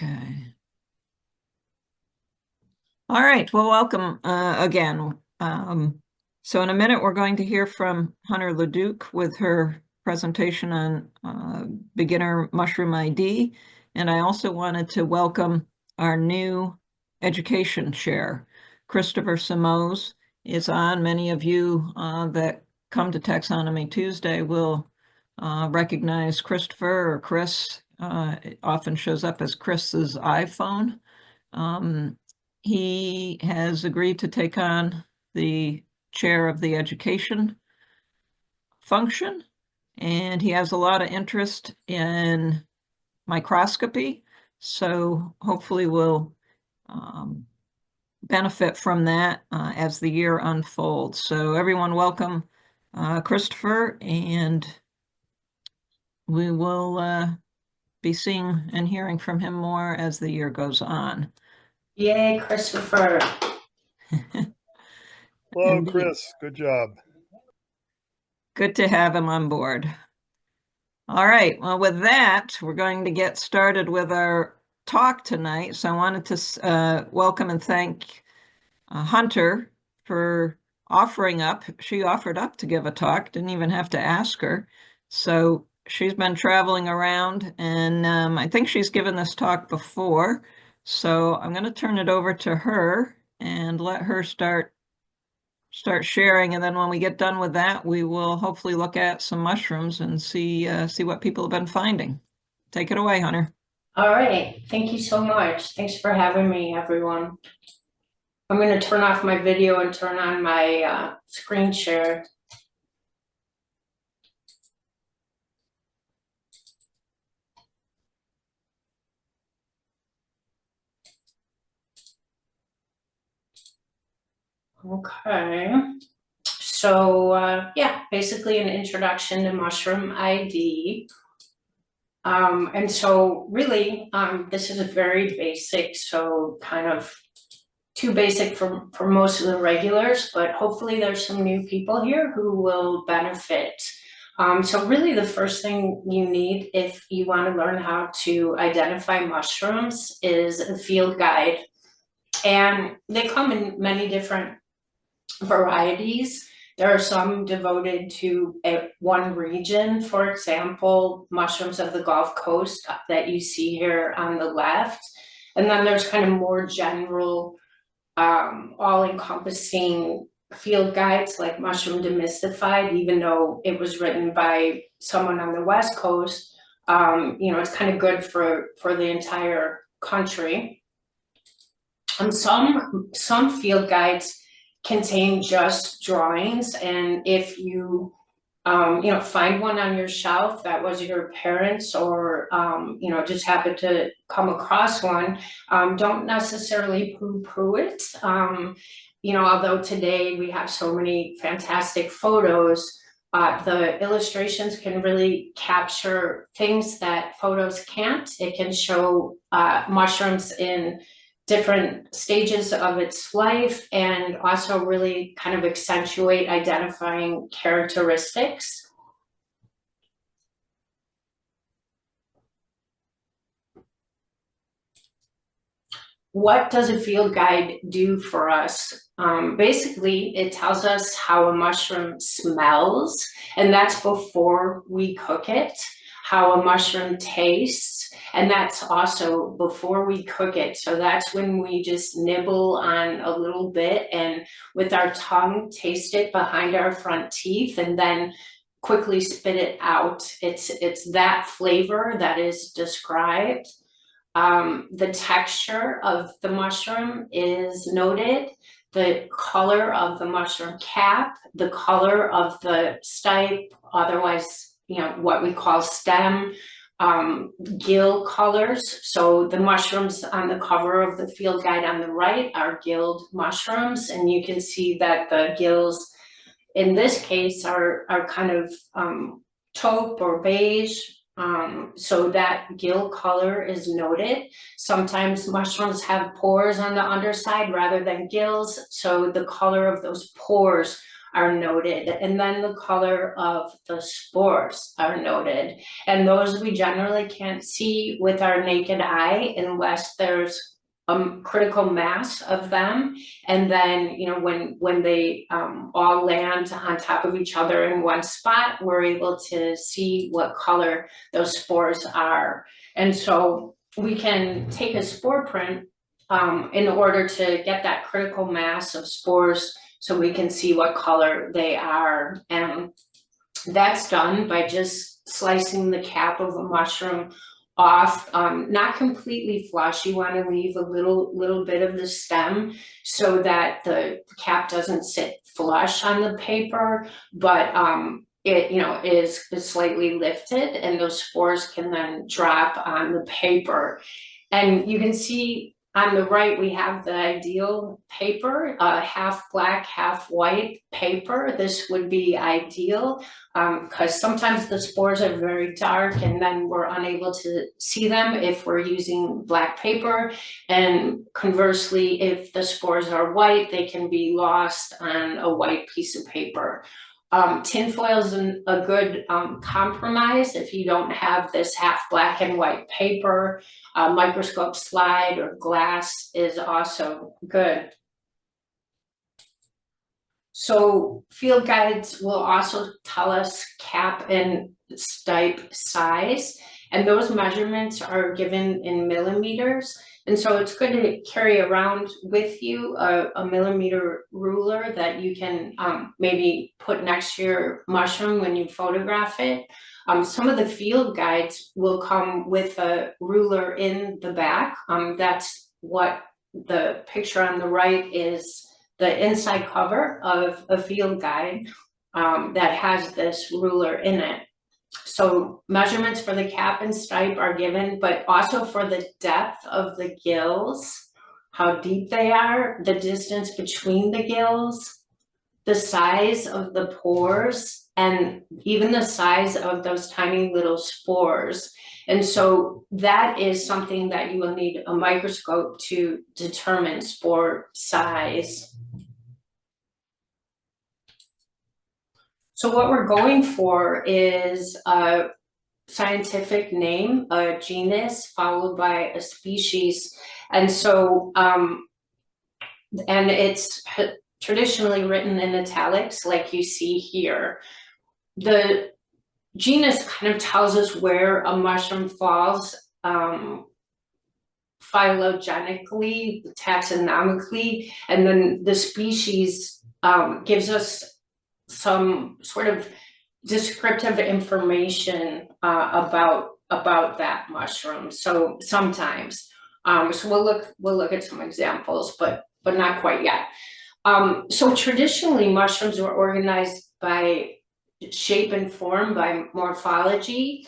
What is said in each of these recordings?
Okay. All right. Well, welcome again. So in a minute, we're going to hear from Hunter Leduc with her presentation on beginner mushroom ID. And I also wanted to welcome our new education chair, Christopher Simoes is on. Many of you that come to Taxonomy Tuesday will recognize Christopher or Chris. It often shows up as Chris's iPhone. He has agreed to take on the chair of the education function, and he has a lot of interest in microscopy, so hopefully we'll benefit from that as the year unfolds. So everyone welcome Christopher, and we will be seeing and hearing from him more as the year goes on. Yay, Christopher. Hello, Indeed. Chris. Good job. Good to have him on board. All right, well, with that, we're going to get started with our talk tonight. So I wanted to welcome and thank Hunter for offering up. She offered up to give a talk, didn't even have to ask her. So she's been traveling around, and I think she's given this talk before. So I'm going to turn it over to her and let her start sharing, and then when we get done with that, we will hopefully look at some mushrooms and see what people have been finding. Take it away, Hunter. All right, thank you so much. Thanks for having me, everyone. I'm going to turn off my video and turn on my screen share. Okay, so yeah, basically an introduction to mushroom ID. And so really, this is a very basic, so kind of too basic for most of the regulars, but hopefully there's some new people here who will benefit. So really the first thing you need if you want to learn how to identify mushrooms is a field guide. And they come in many different varieties. There are some devoted to one region, for example, mushrooms of the Gulf Coast that you see here on the left. And then there's kind of more general, all-encompassing field guides like Mushroom Demystified, even though it was written by someone on the West Coast. It's kind of good for the entire country. And some field guides contain just drawings, and if you find one on your shelf that was your parents, or just happen to come across one, don't necessarily poo-poo it. Although today we have so many fantastic photos, the illustrations can really capture things that photos can't. It can show mushrooms in different stages of its life, and also really kind of accentuate identifying characteristics. What does a field guide do for us? Basically, it tells us how a mushroom smells, and that's before we cook it. How a mushroom tastes, and that's also before we cook it. So that's when we just nibble on a little bit and with our tongue taste it behind our front teeth, and then quickly spit it out. It's that flavor that is described. The texture of the mushroom is noted, the color of the mushroom cap, the color of the stipe, otherwise, what we call stem, gill colors. So the mushrooms on the cover of the field guide on the right are gilled mushrooms, and you can see that the gills in this case are kind of taupe or beige. So that gill color is noted. Sometimes mushrooms have pores on the underside rather than gills, so the color of those pores are noted, and then the color of the spores are noted. And those we generally can't see with our naked eye unless there's a critical mass of them. And then, you know, when they all land on top of each other in one spot, we're able to see what color those spores are. And so we can take a spore print in order to get that critical mass of spores so we can see what color they are. And that's done by just slicing the cap of a mushroom off, not completely flush. You want to leave a little bit of the stem so that the cap doesn't sit flush on the paper, but it, you know, is slightly lifted, and those spores can then drop on the paper. And you can see on the right, we have the ideal paper, half black, half white paper. This would be ideal because sometimes the spores are very dark and then we're unable to see them if we're using black paper. And conversely, if the spores are white, they can be lost on a white piece of paper. Tinfoil is a good compromise if you don't have this half black and white paper. Microscope slide or glass is also good. So field guides will also tell us cap and stipe size, and those measurements are given in millimeters. And so it's good to carry around with you a millimeter ruler that you can maybe put next to your mushroom when you photograph it. Some of the field guides will come with a ruler in the back. That's what the picture on the right is, the inside cover of a field guide that has this ruler in it. So measurements for the cap and stipe are given, but also for the depth of the gills, how deep they are, the distance between the gills, the size of the pores, and even the size of those tiny little spores. And so that is something that you will need a microscope to determine spore size. So what we're going for is a scientific name, a genus, followed by a species. And so, and it's traditionally written in italics like you see here. The genus kind of tells us where a mushroom falls phylogenetically, taxonomically, and then the species gives us some sort of descriptive information about that mushroom. So sometimes, so we'll look at some examples, but not quite yet. So traditionally, mushrooms were organized by shape and form, by morphology.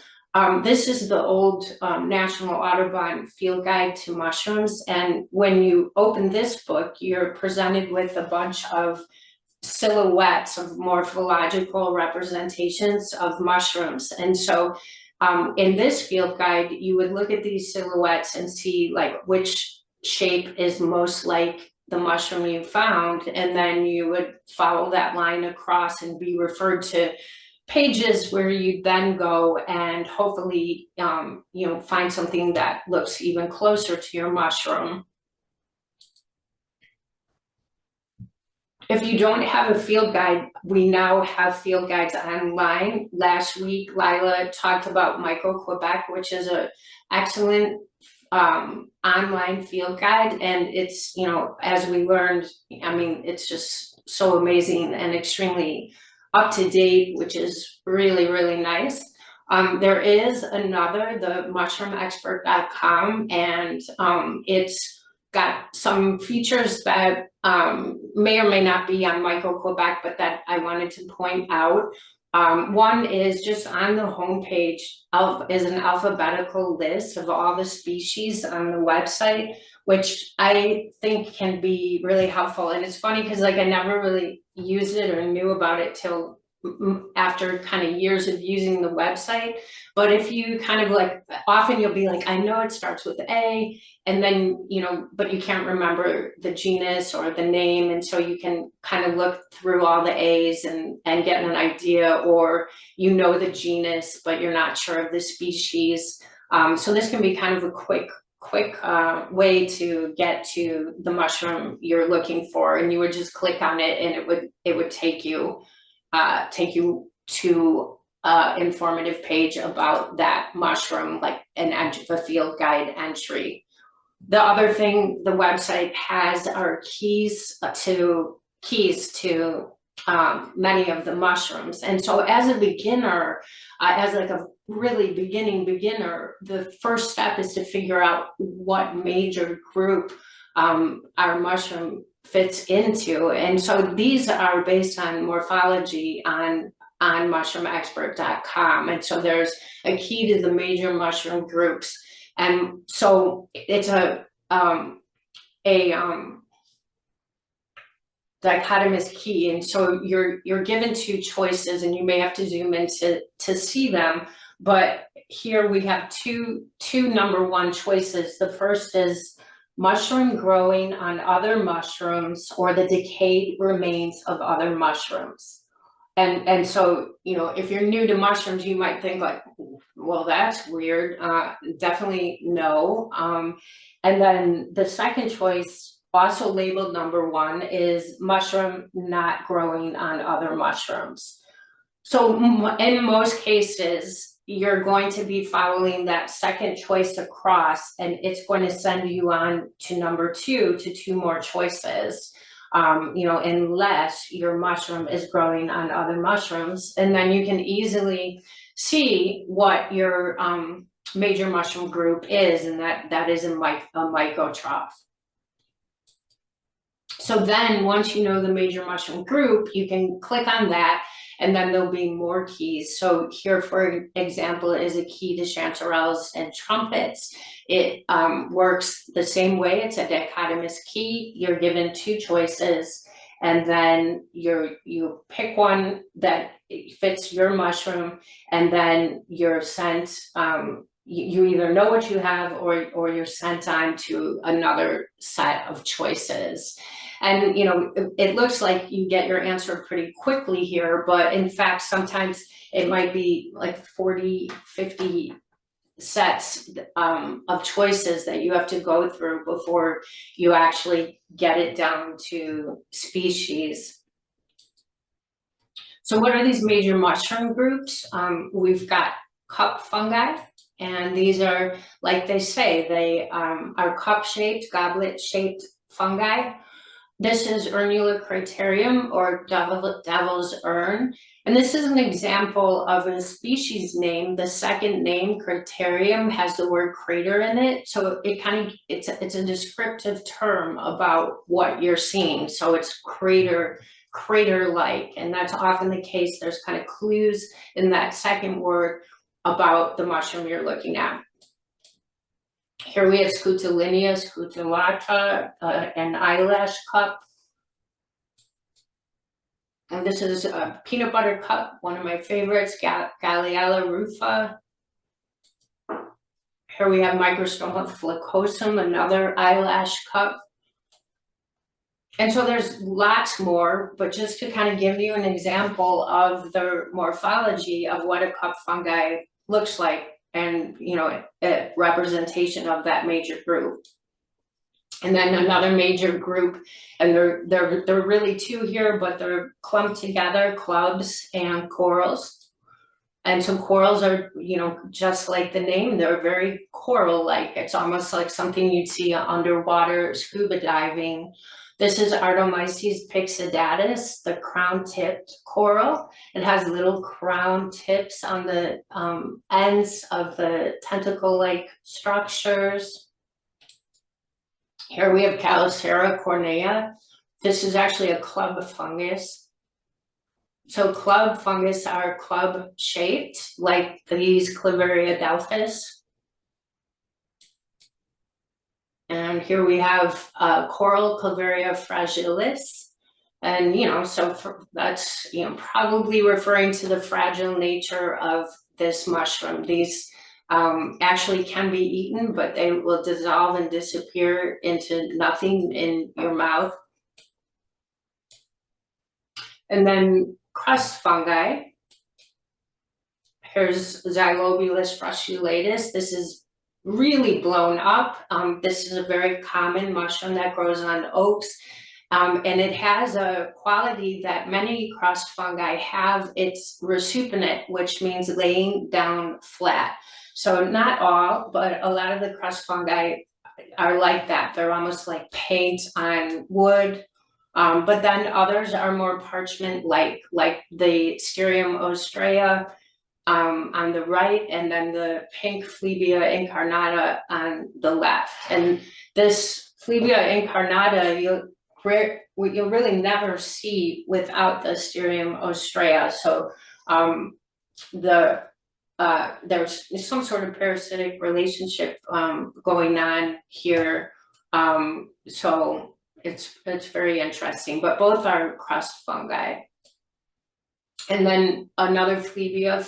This is the old National Audubon Field Guide to Mushrooms, and when you open this book, you're presented with a bunch of silhouettes of morphological representations of mushrooms. And so in this field guide, you would look at these silhouettes and see like which shape is most like the mushroom you found, and then you would follow that line across and be referred to pages where you then go and hopefully you know, find something that looks even closer to your mushroom. If you don't have a field guide, we now have field guides online. Last week, Lila talked about Micro Quebec, which is an excellent online field guide. And it's, you know, as we learned, I mean, it's just so amazing and extremely up to date, which is really, really nice. There is another, the mushroomexpert.com, and it's got some features that may or may not be on Micro Quebec, but that I wanted to point out. One is just on the homepage is an alphabetical list of all the species on the website, which I think can be really helpful. And it's funny because like I never really used it or knew about it till after kind of years of using the website. But if you kind of like, often you'll be like, I know it starts with A, and then, you know, but you can't remember the genus or the name. And so you can kind of look through all the A's and get an idea, or you know the genus, but you're not sure of the species. So this can be kind of a quick way to get to the mushroom you're looking for, and you would just click on it and it would take you to informative page about that mushroom, like a field guide entry. The other thing the website has are keys to many of the mushrooms. And so as a beginner, as like a really beginner, the first step is to figure out what major group our mushroom fits into. And so these are based on morphology on mushroomexpert.com. And so there's a key to the major mushroom groups. And so it's a dichotomous key, and so you're given two choices, and you may have to zoom in to see them. But here we have two number one choices. The first is mushroom growing on other mushrooms or the decayed remains of other mushrooms. And so, you know, if you're new to mushrooms, you might think like, well, that's weird. Definitely no. And then the second choice, also labeled number one, is mushroom not growing on other mushrooms. So in most cases, you're going to be following that second choice across, and it's going to send you on to number two, to two more choices. You know, unless your mushroom is growing on other mushrooms, and then you can easily see what your major mushroom group is, and that is a mycotroph. So then once you know the major mushroom group, you can click on that, and then there'll be more keys. So here, for example, is a key to chanterelles and trumpets. It works the same way. It's a dichotomous key. You're given two choices, and then you pick one that fits your mushroom, and then you're sent, you either know what you have, or you're sent on to another set of choices. And, you know, it looks like you get your answer pretty quickly here, but in fact, sometimes it might be like 40, 50 sets of choices that you have to go through before you actually get it down to species. So what are these major mushroom groups? We've got cup fungi, and these are, like they say, they are cup-shaped, goblet-shaped fungi. This is Urnula criterium, or devil's urn. And this is an example of a species name. The second name, criterium, has the word crater in it. So it kind of, it's a descriptive term about what you're seeing. So it's crater-like, and that's often the case. There's kind of clues in that second word about the mushroom you're looking at. Here we have Scutalinia scutellata, an eyelash cup. And this is a peanut butter cup, one of my favorites, Galliella rufa. Here we have Microstoma flecosum, another eyelash cup. And so there's lots more, but just to kind of give you an example of the morphology of what a cup fungi looks like, and, you know, a representation of that major group. And then another major group, and they're really two here, but they're clumped together, clubs and corals. And so corals are, you know, just like the name, they're very coral-like. It's almost like something you'd see underwater scuba diving. This is Artomyces pyxidatus, the crown-tipped coral. It has little crown tips on the ends of the tentacle-like structures. Here we have Calycera cornea. This is actually a club fungus. So club fungus are club-shaped, like these Claveria delphis. And here we have coral Claveria fragilis. And, that's, probably referring to the fragile nature of this mushroom. These actually can be eaten, but they will dissolve and disappear into nothing in your mouth. And then crust fungi. Here's Xylobulus frustulatus. This is really blown up. This is a very common mushroom that grows on oaks. And it has a quality that many crust fungi have. It's resupinate, which means laying down flat. So not all, but a lot of the crust fungi are like that. They're almost like paint on wood. But then others are more parchment-like, like the Stereum ostrea on the right, and then the pink Phlebia incarnata on the left. And this Phlebia incarnata, you'll really never see without the Stereum ostrea. So there's some sort of parasitic relationship going on here. So it's very interesting, but both are crust fungi. And then another Phlebia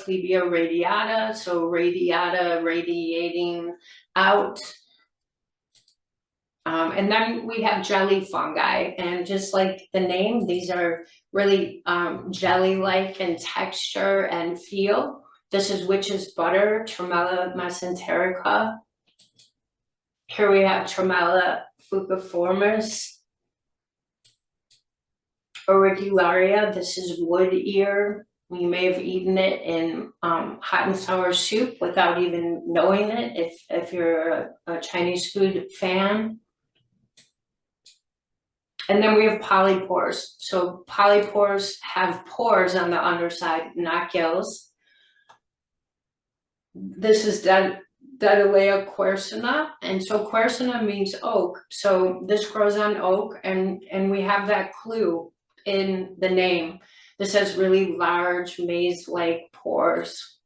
radiata, so radiata radiating out. And then we have jelly fungi, and just like the name, these are really jelly-like in texture and feel. This is witch's butter, Tremella mesenterica. Here we have Tremella fuciformis. Auricularia, this is wood ear. You may have eaten it in hot and sour soup without even knowing it, if you're a Chinese food fan. And then we have polypores. So polypores have pores on the underside, not gills. This is Daedalea quercina, and so quercina means oak. So this grows on oak, and we have that clue in the name. This has really large maze-like pores.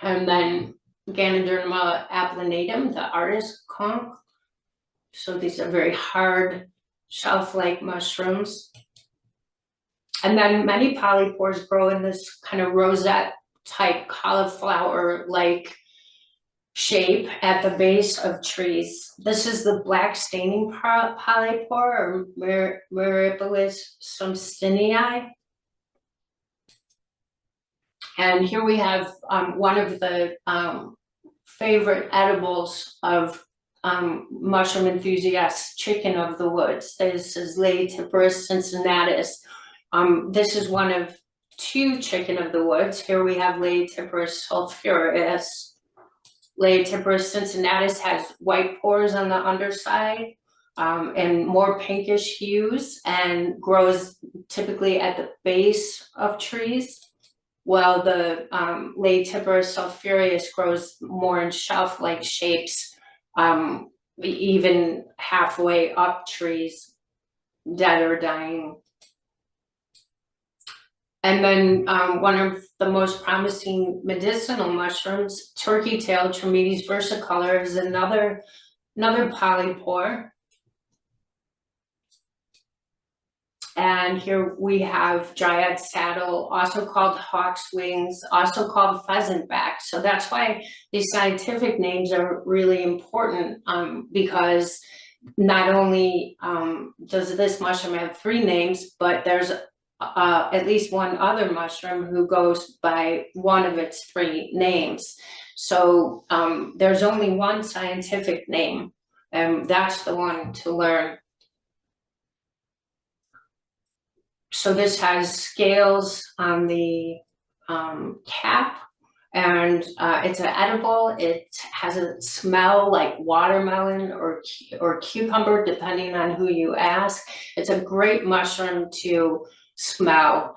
And then Ganoderma applanatum, the artist conch. So these are very hard, shelf-like mushrooms. And then many polypores grow in this kind of rosette type cauliflower-like shape at the base of trees. This is the black staining polypore, or Myripilis sumstinii. And here we have one of the favorite edibles of mushroom enthusiasts, chicken of the woods. This is Laetiferus cincinnatus. This is one of two chicken of the woods. Here we have Laetiferus sulphureus. Laetiferus cincinnatus has white pores on the underside and more pinkish hues, and grows typically at the base of trees, while the Laetiferus sulphureus grows more in shelf-like shapes, even halfway up trees, dead or dying. And then one of the most promising medicinal mushrooms, turkey-tailed Trametes versicolor, is another polypore. And here we have dryad saddle, also called hawk's wings, also called pheasant back. So that's why these scientific names are really important, because not only does this mushroom have three names, but there's at least one other mushroom who goes by one of its three names. So there's only one scientific name, and that's the one to learn. So this has scales on the cap, and it's an edible. It has a smell like watermelon or cucumber, depending on who you ask. It's a great mushroom to smell.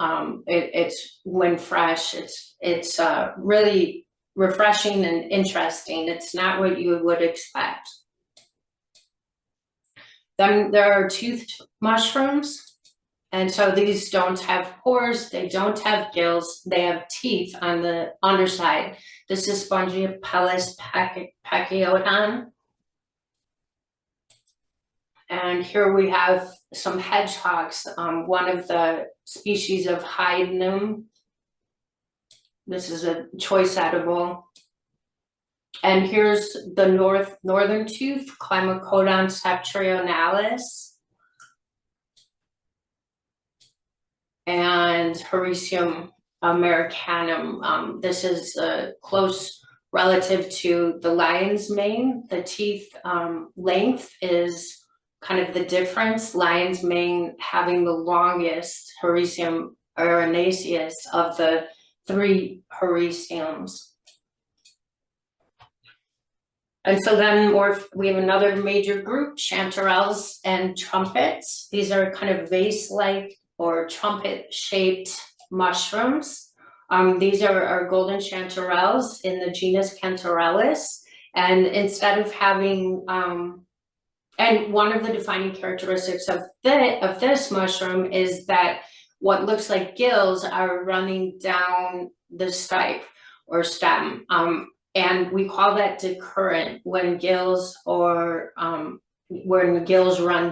It's when fresh. It's really refreshing and interesting. It's not what you would expect. Then there are toothed mushrooms. And so these don't have pores, they don't have gills, they have teeth on the underside. This is Spongiopellis pachyodon. And here we have some hedgehogs, one of the species of Hydenum. This is a choice edible. And here's the northern tooth, Climacodon septentrionalis. And Hericium americanum. This is a close relative to the lion's mane. The teeth length is kind of the difference. Lion's mane having the longest Hericium erinaceus of the 3 Hericiums. And so then we have another major group, chanterelles and trumpets. These are kind of vase-like or trumpet-shaped mushrooms. These are our golden chanterelles in the genus Cantarellus. And instead of having, and one of the defining characteristics of this mushroom is that what looks like gills are running down the stipe or stem. And we call that decurrent when gills run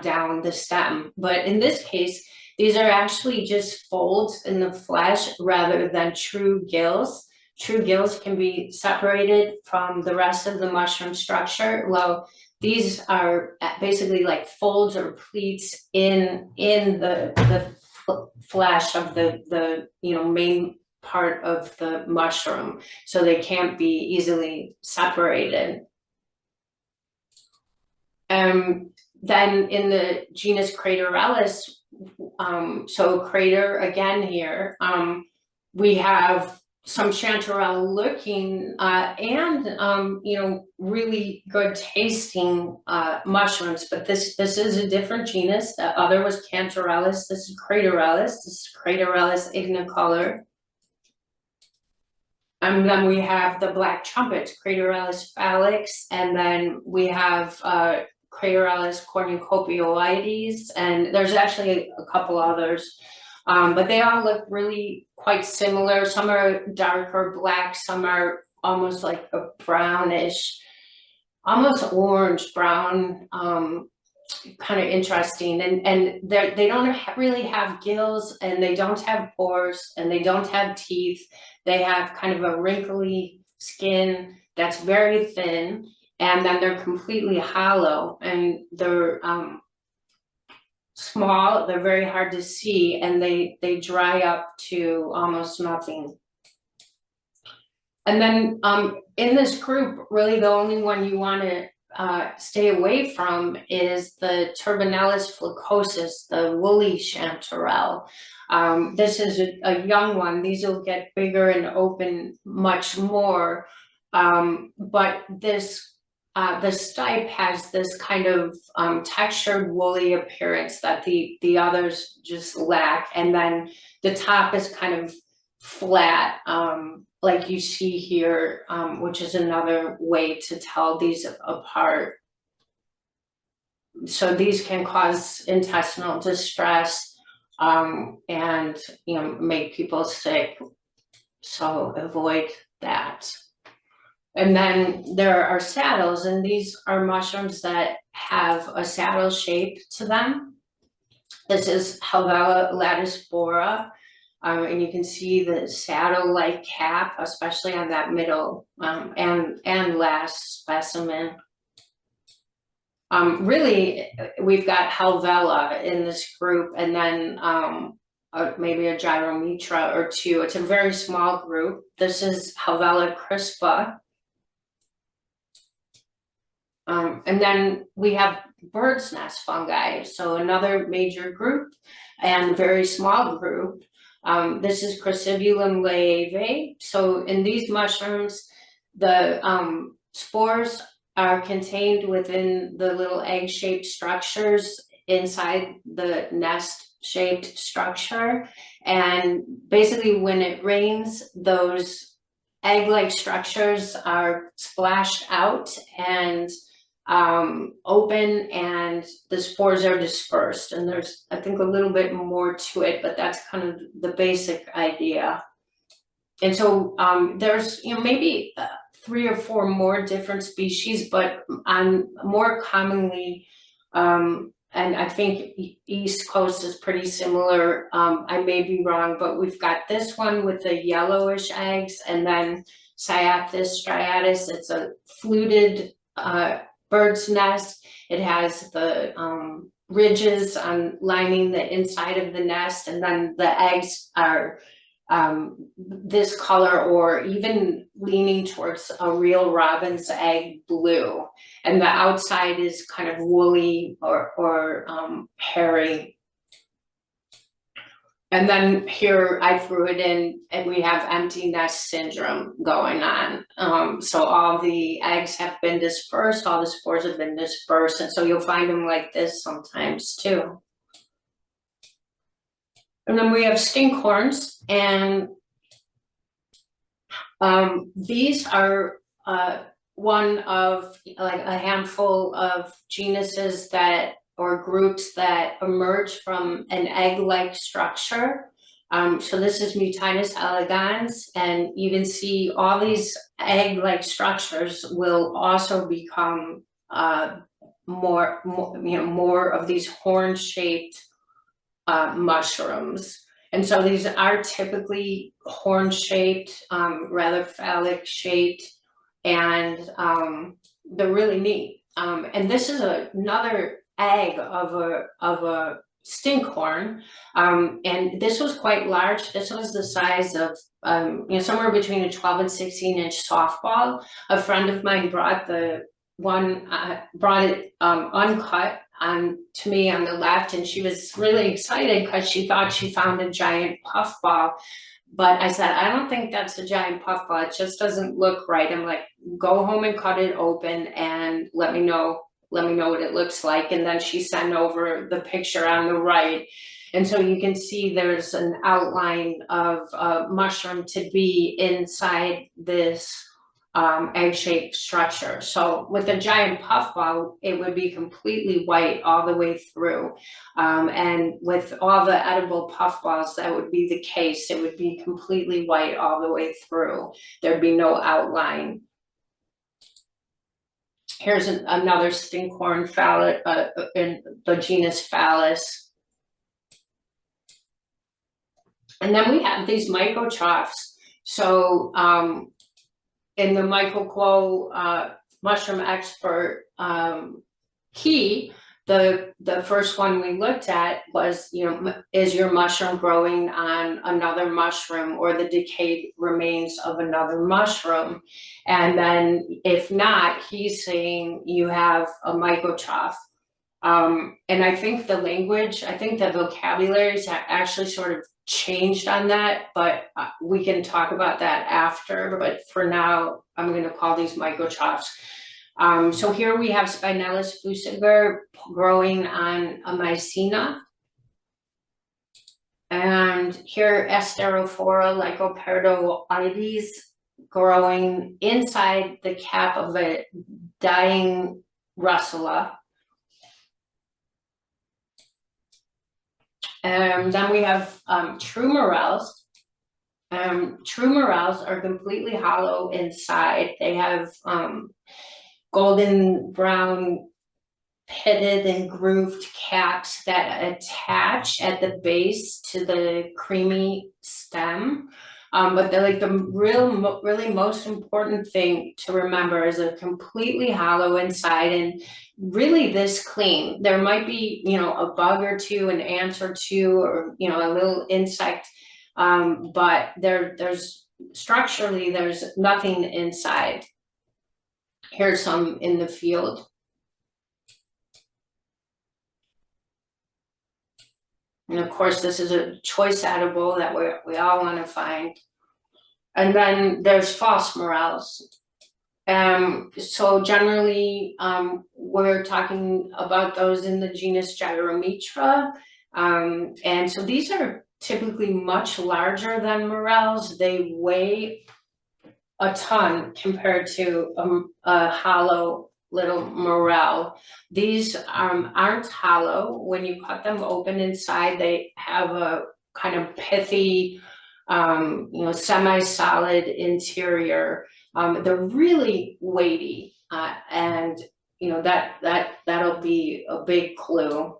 down the stem. But in this case, these are actually just folds in the flesh rather than true gills. True gills can be separated from the rest of the mushroom structure. Well, these are basically like folds or pleats in the flesh of the main part of the mushroom, so they can't be easily separated. Then in the genus Craterellus, so crater again here, we have some chanterelle looking and really good tasting mushrooms, but this is a different genus. The other was Cantarellus. This is Craterellus. This is Craterellus ignicolor. And then we have the black trumpets, Craterellus phalanx, and then we have Craterellus cornucopioides, and there's actually a couple others, but they all look really quite similar. Some are darker black, some are almost like a brownish, almost orange brown, kind of interesting. And they don't really have gills, and they don't have pores, and they don't have teeth. They have kind of a wrinkly skin that's very thin, and then they're completely hollow, and they're small, they're very hard to see, and they dry up to almost nothing. And then in this group, really the only one you want to stay away from is the Turbinellus flacosus, the woolly chanterelle. This is a young one. These will get bigger and open much more, but this the stipe has this kind of textured woolly appearance that the others just lack, and then the top is kind of flat, like you see here, which is another way to tell these apart. So these can cause intestinal distress and make people sick, so avoid that. And then there are saddles, and these are mushrooms that have a saddle shape to them. This is Halvella latispora, and you can see the saddle-like cap, especially on that middle and last specimen. Really, we've got Halvella in this group, and then maybe a Gyrometra or two. It's a very small group. This is Halvella crispa. And then we have bird's nest fungi, so another major group and very small group. This is Crassibulum laeve. So in these mushrooms, the spores are contained within the little egg-shaped structures inside the nest-shaped structure. And basically when it rains, those egg-like structures are splashed out and open, and the spores are dispersed. And there's, I think, a little bit more to it, but that's kind of the basic idea. And so there's maybe 3 or 4 more different species, but more commonly and I think East Coast is pretty similar. I may be wrong, but we've got this one with the yellowish eggs, and then Cyathus striatus. It's a fluted bird's nest. It has the ridges on lining the inside of the nest, and then the eggs are this color, or even leaning towards a real robin's egg blue, and the outside is kind of woolly or hairy. And then here I threw it in, and we have empty nest syndrome going on. So all the eggs have been dispersed, all the spores have been dispersed, and so you'll find them like this sometimes too. And then we have stinkhorns, and these are one of like a handful of genuses that, or groups that emerge from an egg-like structure. So this is Mutinus elegans, and you can see all these egg-like structures will also become more of these horn-shaped mushrooms. And so these are typically horn-shaped, rather phallic-shaped, and they're really neat. And this is another egg of a stinkhorn, and this was quite large. This was the size of somewhere between a 12 and 16-inch softball. A friend of mine brought the one, brought it uncut to me on the left, and she was really excited because she thought she found a giant puffball. But I said, I don't think that's a giant puffball. It just doesn't look right. I'm like, go home and cut it open and let me know what it looks like. And then she sent over the picture on the right. And so you can see there's an outline of a mushroom to be inside this egg-shaped structure. So with a giant puffball, it would be completely white all the way through. And with all the edible puffballs, that would be the case. It would be completely white all the way through. There'd be no outline. Here's another stinkhorn phallus in the genus Phallus. And then we have these mycotrophs. So in the Michael Kuo mushroom expert key, the first one we looked at was, is your mushroom growing on another mushroom or the decayed remains of another mushroom? And then if not, he's saying you have a mycotroph. And I think the language, I think the vocabularies actually sort of changed on that, but we can talk about that after. But for now, I'm going to call these mycotrophs. So here we have Spinellus fusiger growing on a mycena. And here Asterophora lycoperdioides growing inside the cap of a dying russula. And then we have true morels. True morels are completely hollow inside. They have golden brown pitted and grooved caps that attach at the base to the creamy stem. But they're like the really most important thing to remember is they're completely hollow inside and really this clean. There might be, a bug or two, an ant or two, or, a little insect, but there's structurally, there's nothing inside. Here's some in the field. And of course, this is a choice edible that we all want to find. And then there's false morels. So generally, we're talking about those in the genus Gyromitra. And so these are typically much larger than morels. They weigh a ton compared to a hollow little morel. These aren't hollow. When you cut them open inside, they have a kind of pithy, semi-solid interior. They're really weighty, and that'll be a big clue.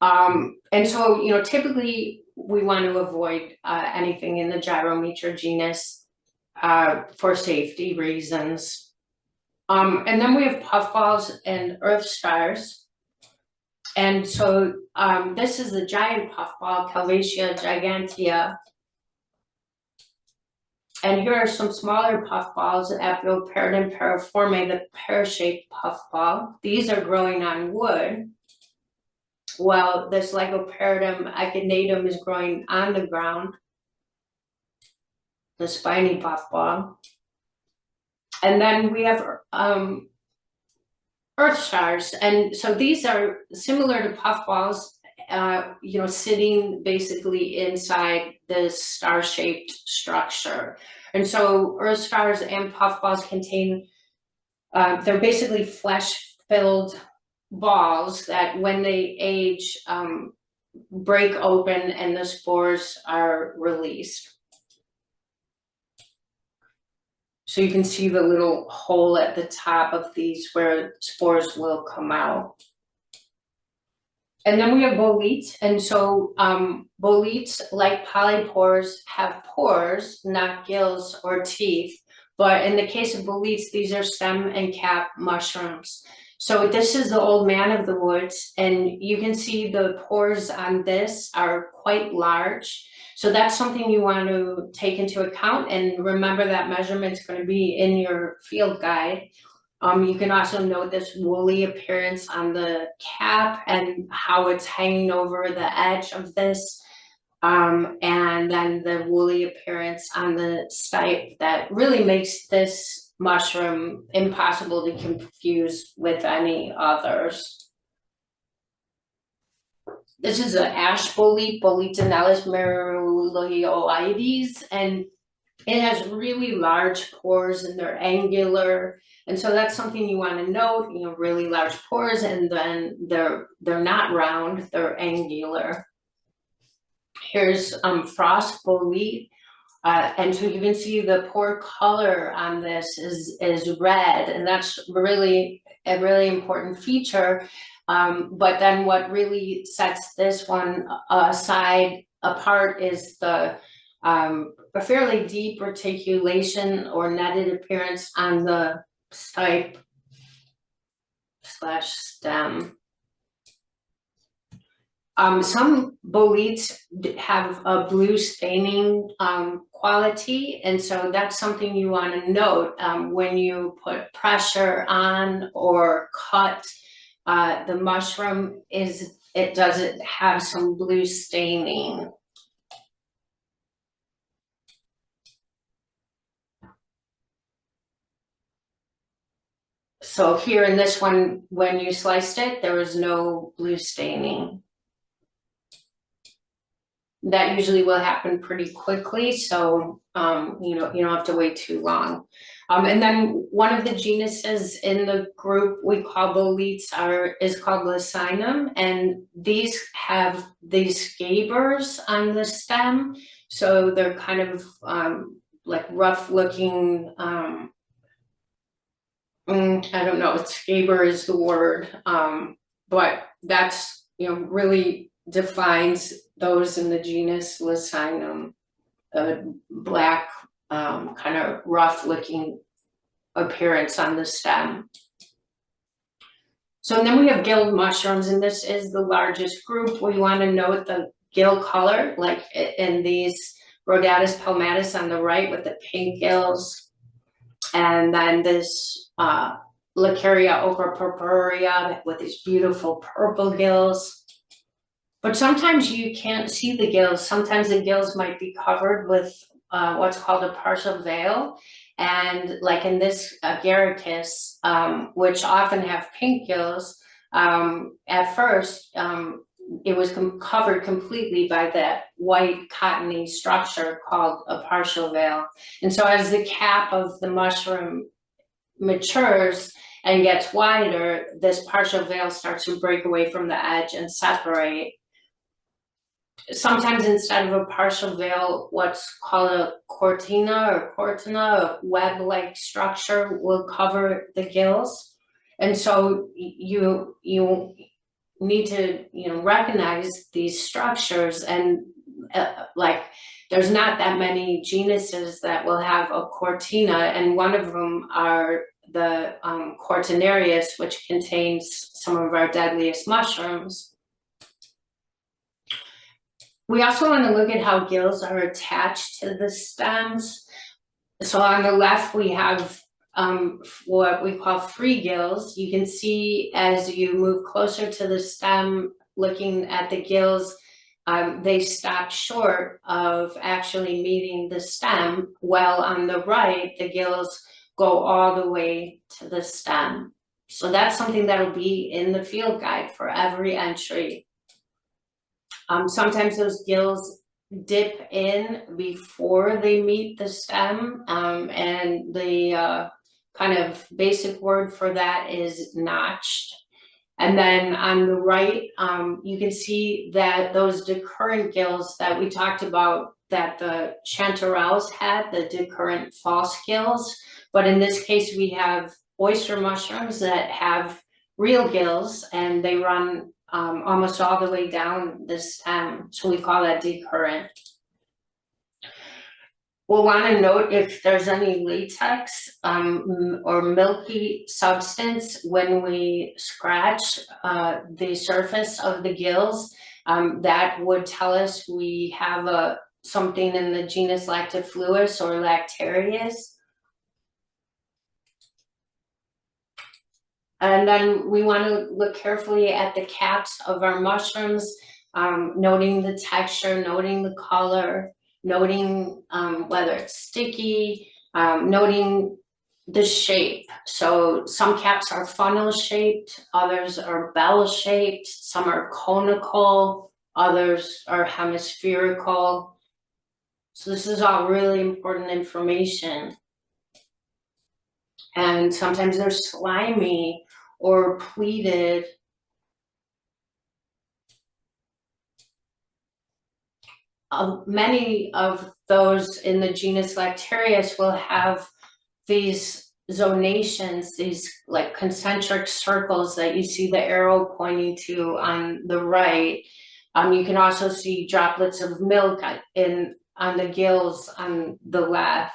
And so, typically we want to avoid anything in the Gyrometer genus for safety reasons. And then we have puffballs and earth stars. And so this is the giant puffball, Calvacia gigantea. And here are some smaller puffballs, Apioperidum periforme, the pear-shaped puffball. These are growing on wood. Well, this Lycoperidum acinatum is growing on the ground, the spiny puffball. And then we have earth stars. And so these are similar to puffballs, sitting basically inside this star-shaped structure. And so earth stars and puffballs contain, they're basically flesh-filled balls that when they age break open and the spores are released. So you can see the little hole at the top of these where spores will come out. And then we have boletes, and so boletes, like polypores, have pores, not gills or teeth. But in the case of boletes, these are stem and cap mushrooms. So this is the old man of the woods, and you can see the pores on this are quite large. So that's something you want to take into account, and remember that measurement's going to be in your field guide. You can also note this woolly appearance on the cap and how it's hanging over the edge of this. And then the woolly appearance on the stipe that really makes this mushroom impossible to confuse with any others. This is an ash bolete, Boletinellus merulioides, and it has really large pores and they're angular. And so that's something you want to note, really large pores, and then they're not round, they're angular. Here's frost bolete. And so you can see the pore color on this is red, and that's really a really important feature. But then what really sets this one apart is the a fairly deep reticulation or netted appearance on the stipe / stem. Some boletes have a blue staining quality, and so that's something you want to note when you put pressure on or cut the mushroom. Does it have some blue staining? So here in this one, when you sliced it, there was no blue staining. That usually will happen pretty quickly, so you don't have to wait too long. And then one of the genuses in the group we call boletes is called Lichinum, and these have these scabers on the stem, so they're kind of like rough looking. I don't know if scaber is the word, but that's really defines those in the genus Lichinum, black, kind of rough looking appearance on the stem. So then we have gilled mushrooms, and this is the largest group. We want to note the gill color, like in these Rhodatus palmatus on the right with the pink gills, and then this Lacaria ochra purpurea with these beautiful purple gills. But sometimes you can't see the gills. Sometimes the gills might be covered with what's called a partial veil. And like in this agaricus, which often have pink gills, at first it was covered completely by that white cottony structure called a partial veil. And so as the cap of the mushroom matures and gets wider, this partial veil starts to break away from the edge and separate. sometimes instead of a partial veil, what's called a cortina, a web-like structure will cover the gills. And so you need to, recognize these structures, and like there's not that many genuses that will have a cortina, and one of them are the cortinarius, which contains some of our deadliest mushrooms. We also want to look at how gills are attached to the stems. So on the left, we have what we call free gills. You can see as you move closer to the stem, looking at the gills, they stop short of actually meeting the stem, while on the right, the gills go all the way to the stem. So that's something that'll be in the field guide for every entry. Sometimes those gills dip in before they meet the stem, and the kind of basic word for that is notched. And then on the right, you can see that those decurrent gills that we talked about, that the chanterelles had, the decurrent false gills, but in this case we have oyster mushrooms that have real gills, and they run almost all the way down the stem, so we call that decurrent. We'll want to note if there's any latex or milky substance when we scratch the surface of the gills. That would tell us we have something in the genus Lactifluus or Lactarius. And then we want to look carefully at the caps of our mushrooms, noting the texture, noting the color, noting whether it's sticky, noting the shape. So some caps are funnel shaped, others are bell shaped, some are conical, others are hemispherical. So this is all really important information. And sometimes they're slimy or pleated. Many of those in the genus Lactarius will have these zonations, these like concentric circles that you see the arrow pointing to on the right. You can also see droplets of milk on the gills on the left.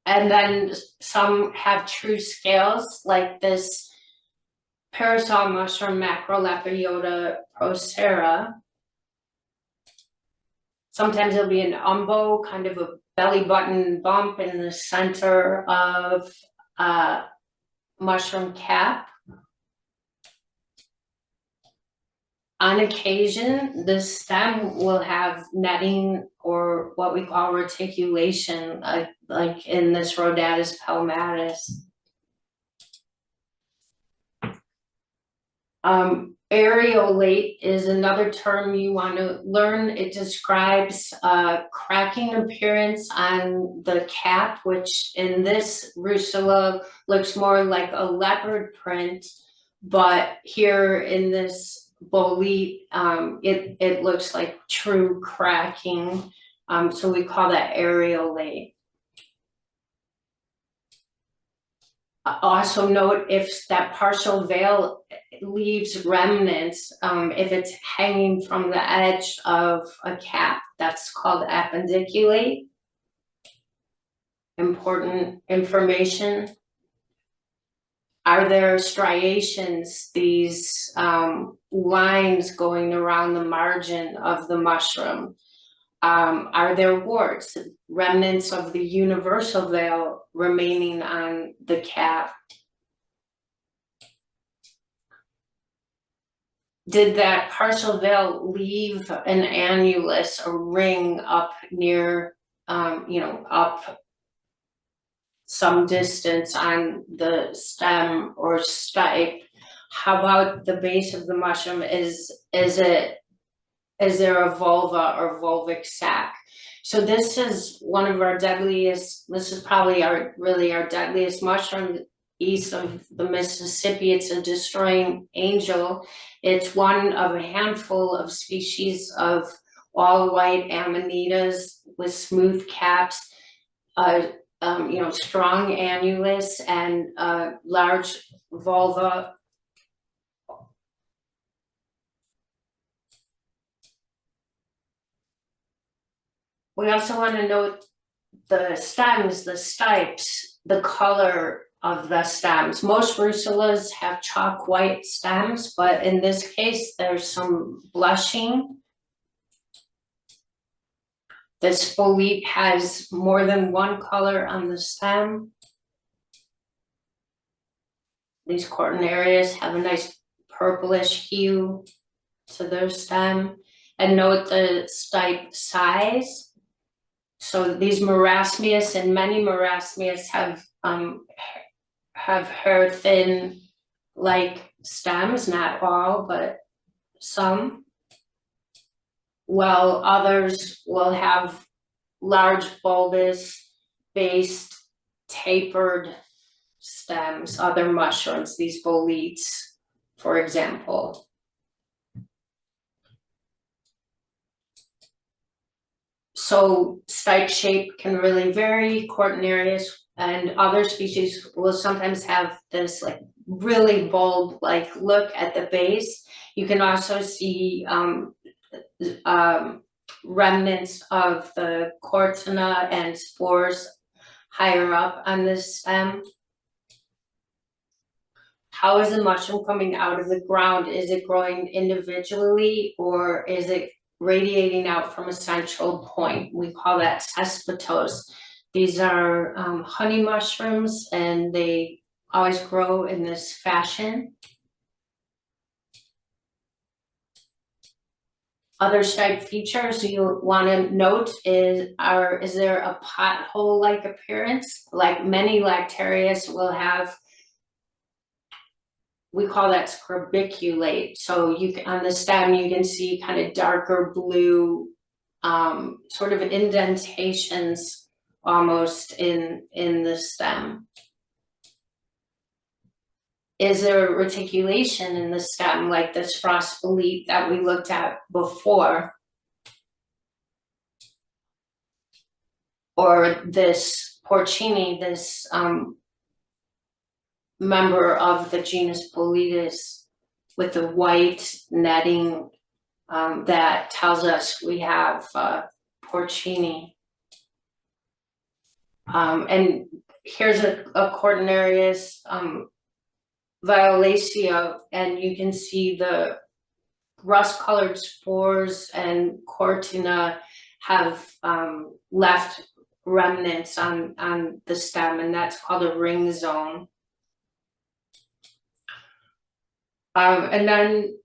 And then some have true scales, like this parasol mushroom Macrolepiota procera. Sometimes there'll be an umbo, kind of a belly button bump in the center of a mushroom cap. On occasion, the stem will have netting or what we call reticulation, like in this Rhodatus palmatus. Areolate is another term you want to learn. It describes cracking appearance on the cap, which in this Russula looks more like a leopard print, but here in this bolete, it looks like true cracking. So we call that areolate. Also note if that partial veil leaves remnants, if it's hanging from the edge of a cap, that's called appendiculate. Important information. Are there striations, these lines going around the margin of the mushroom? Are there warts, remnants of the universal veil remaining on the cap? Did that partial veil leave an annulus, a ring up near, up some distance on the stem or stipe? How about the base of the mushroom? Is there a vulva or vulvic sac? So this is one of our deadliest, this is probably our deadliest mushroom. east of the Mississippi. It's a destroying angel. It's one of a handful of species of all white amanitas with smooth caps, strong annulus and large vulva. We also want to note the stems, the stipes, the color of the stems. Most russulas have chalk white stems, but in this case, there's some blushing. This bolete has more than one color on the stem. These coronarias have a nice purplish hue to their stem. And note the stipe size. So these marasmias and many marasmias have hair thin like stems, not all, but some. While others will have large bulbous based tapered stems, other mushrooms, these boletes, for example. So stipe shape can really vary. Cortinarius and other species will sometimes have this like really bulb-like look at the base. You can also see remnants of the cortina and spores higher up on the stem. How is the mushroom coming out of the ground? Is it growing individually or is it radiating out from a central point? We call that cespitose. These are honey mushrooms and they always grow in this fashion. Other stipe features you want to note is there a pothole-like appearance? Like many Lactarius will have, we call that scribiculate. So you can, on the stem, you can see kind of darker blue, sort of indentations almost in the stem. Is there reticulation in the stem like this frost bolete that we looked at before? Or this porcini, this member of the genus Boletus with the white netting that tells us we have porcini. And here's a Cortinarius violacea, and you can see the rust-colored spores and cortina have left remnants on the stem, and that's called a ring zone. And then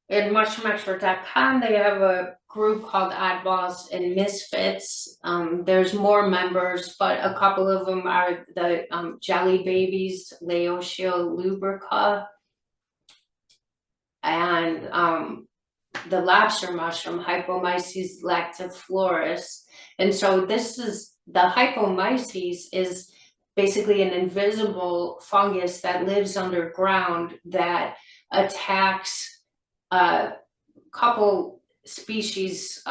in mushroomexpert.com, they have a group called Oddballs and Misfits. There's more members, but a couple of them are the jelly babies, Laotia lubrica, and the lobster mushroom, Hypomyces lactifloris. And so this is, the Hypomyces is basically an invisible fungus that lives underground that attacks a couple species,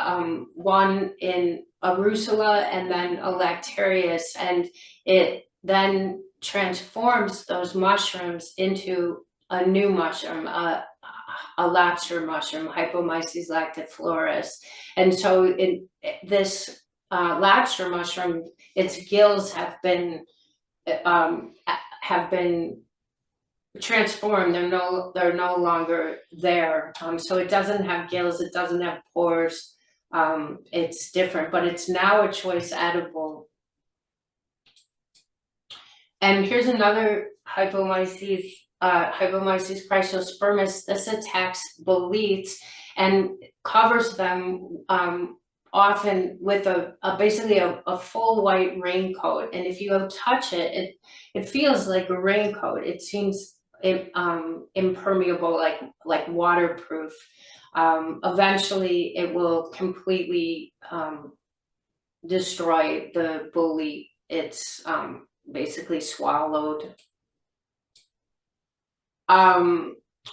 one in a Rusula and then a Lactarius, and it then transforms those mushrooms into a new mushroom, a lobster mushroom, Hypomyces lactifloris. And so this lobster mushroom, its gills have been transformed. They're no longer there. So it doesn't have gills, it doesn't have pores. It's different, but it's now a choice edible. And here's another Hypomyces chrysospermus. This attacks boletes and covers them often with basically a full white raincoat. And if you touch it, it feels like a raincoat. It seems impermeable, like waterproof. Eventually it will completely destroy the bolete. It's basically swallowed.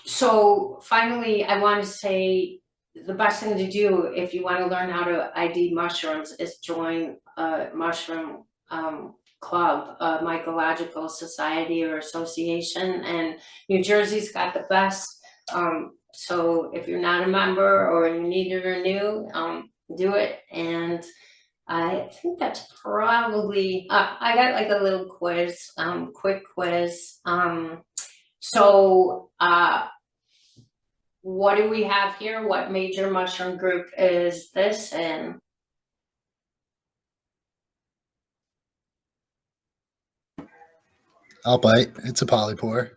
So finally, I want to say the best thing to do if you want to learn how to ID mushrooms is join a mushroom club, a mycological society or association, and New Jersey's got the best. So if you're not a member or you need to renew, do it. And I think that's probably, I got like a little quiz, quick quiz. So, what do we have here? What major mushroom group is this in? I'll bite. It's a polypore.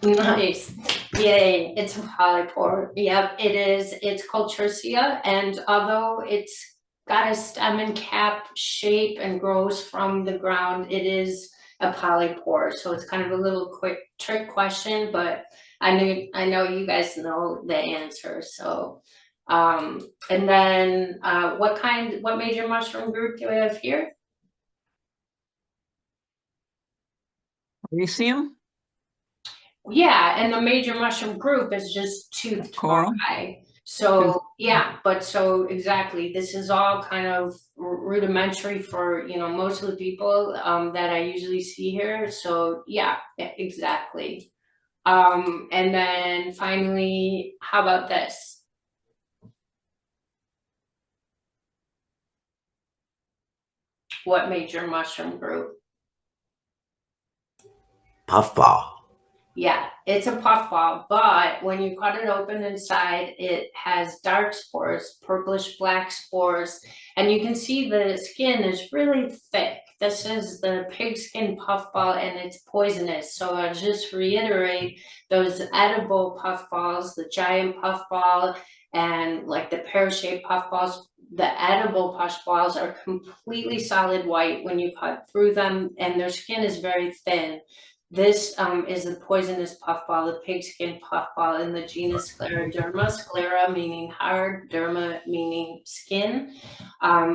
Nice. Yay, it's a polypore. Yep, it is. It's called Tricia, and although it's got a stem and cap shape and grows from the ground, it is a polypore. So it's kind of a little quick trick question, but I know you guys know the answer. So and then what major mushroom group do we have here? Elysium? Yeah, and the major mushroom group is just toothed Coral? fungi. So yeah, but so exactly, this is all kind of rudimentary for most of the people that I usually see here. So yeah, exactly. And then finally, how about this? What major mushroom group? Puffball. Yeah, it's a puffball, but when you cut it open inside, it has dark spores, purplish black spores, and you can see the skin is really thick. This is the pigskin puffball and it's poisonous. So I'll just reiterate those edible puffballs, the giant puffball and like the pear-shaped puffballs. The edible puffballs are completely solid white when you cut through them, and their skin is very thin. This is the poisonous puffball, the pigskin puffball in the genus Scleroderma. Sclera meaning hard, derma meaning skin.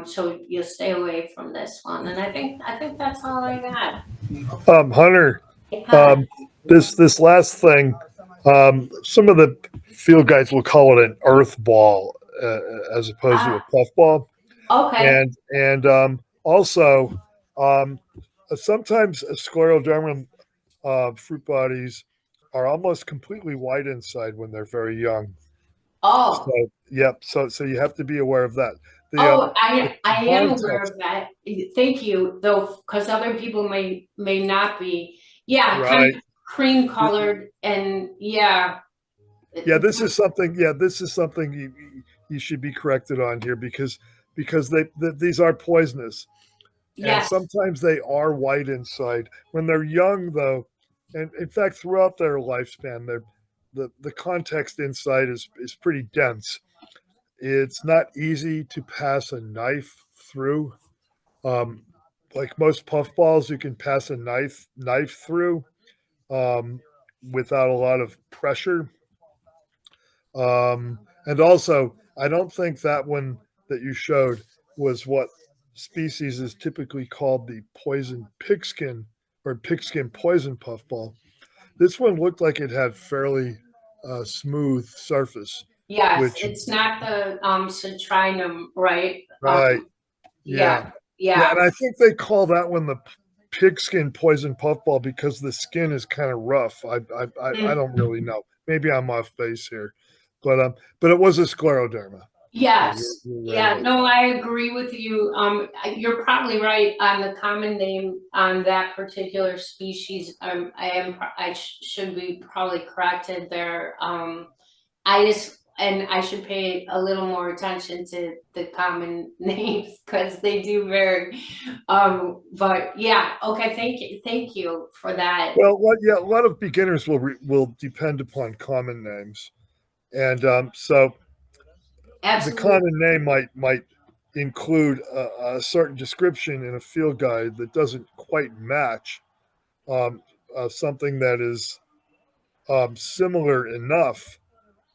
So you'll stay away from this one. And I think that's all I got. Hunter, Yeah. this last thing, some of the field guides will call it an earth ball as opposed to a puffball, Okay. and also sometimes scleroderma fruit bodies are almost completely white inside when they're very young. Oh. So yep, so you have to be aware of that. Oh, The I am aware context, of that. Thank you, though, because other people may not be. Yeah, kind right? of cream colored and yeah. Yeah, this is something. Yeah, this is something you should be corrected on here because these are poisonous, and Yes. sometimes they are white inside when they're young, though, and in fact throughout their lifespan, the context inside is pretty dense. It's not easy to pass a knife through. Um, like most puffballs, you can pass a knife through um, without a lot of pressure. And also, I don't think that one that you showed was what species is typically called the poison pigskin or pigskin poison puffball. This one looked like it had fairly smooth surface, Yes, which it's not the citrinum, right? right, yeah, Yeah, yeah, yeah. and I think they call that one the pigskin poison puffball because the skin is kind of rough. I Mm, don't really know. Maybe I'm off base here, but it was a scleroderma. Yeah, yes. you're right Yeah, about no, I agree with you. You're probably right on the common name on that particular species. I should be probably corrected there. And I should pay a little more attention to the common names because they do vary. But yeah, okay, thank you for that. Well, yeah, a lot of beginners will depend upon common names, and so the Absolutely. common name might include a certain description in a field guide that doesn't quite match something that is similar enough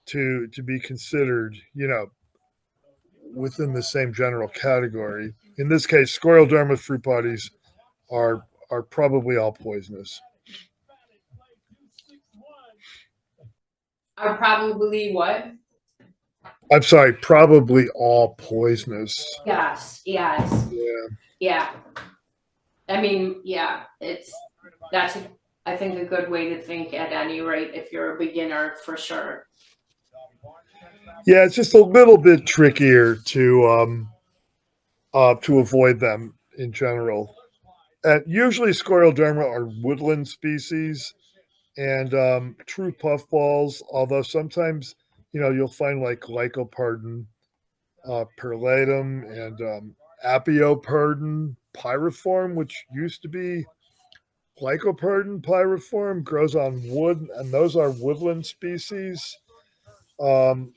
to be considered, within the same general category. In this case, scleroderma fruit bodies are probably all poisonous. Are probably what? I'm sorry, probably all poisonous. Yes, yes, Yeah. yeah. I mean, yeah, that's I think a good way to think at any rate if you're a beginner for sure. Yeah, it's just a little bit trickier to avoid them in general. And usually scleroderma are woodland species and true puffballs, although sometimes you'll find like lycoperdon, perlatum, and apioperdon pyriform, which used to be lycoperdon pyriform, grows on wood, and those are woodland species. Um,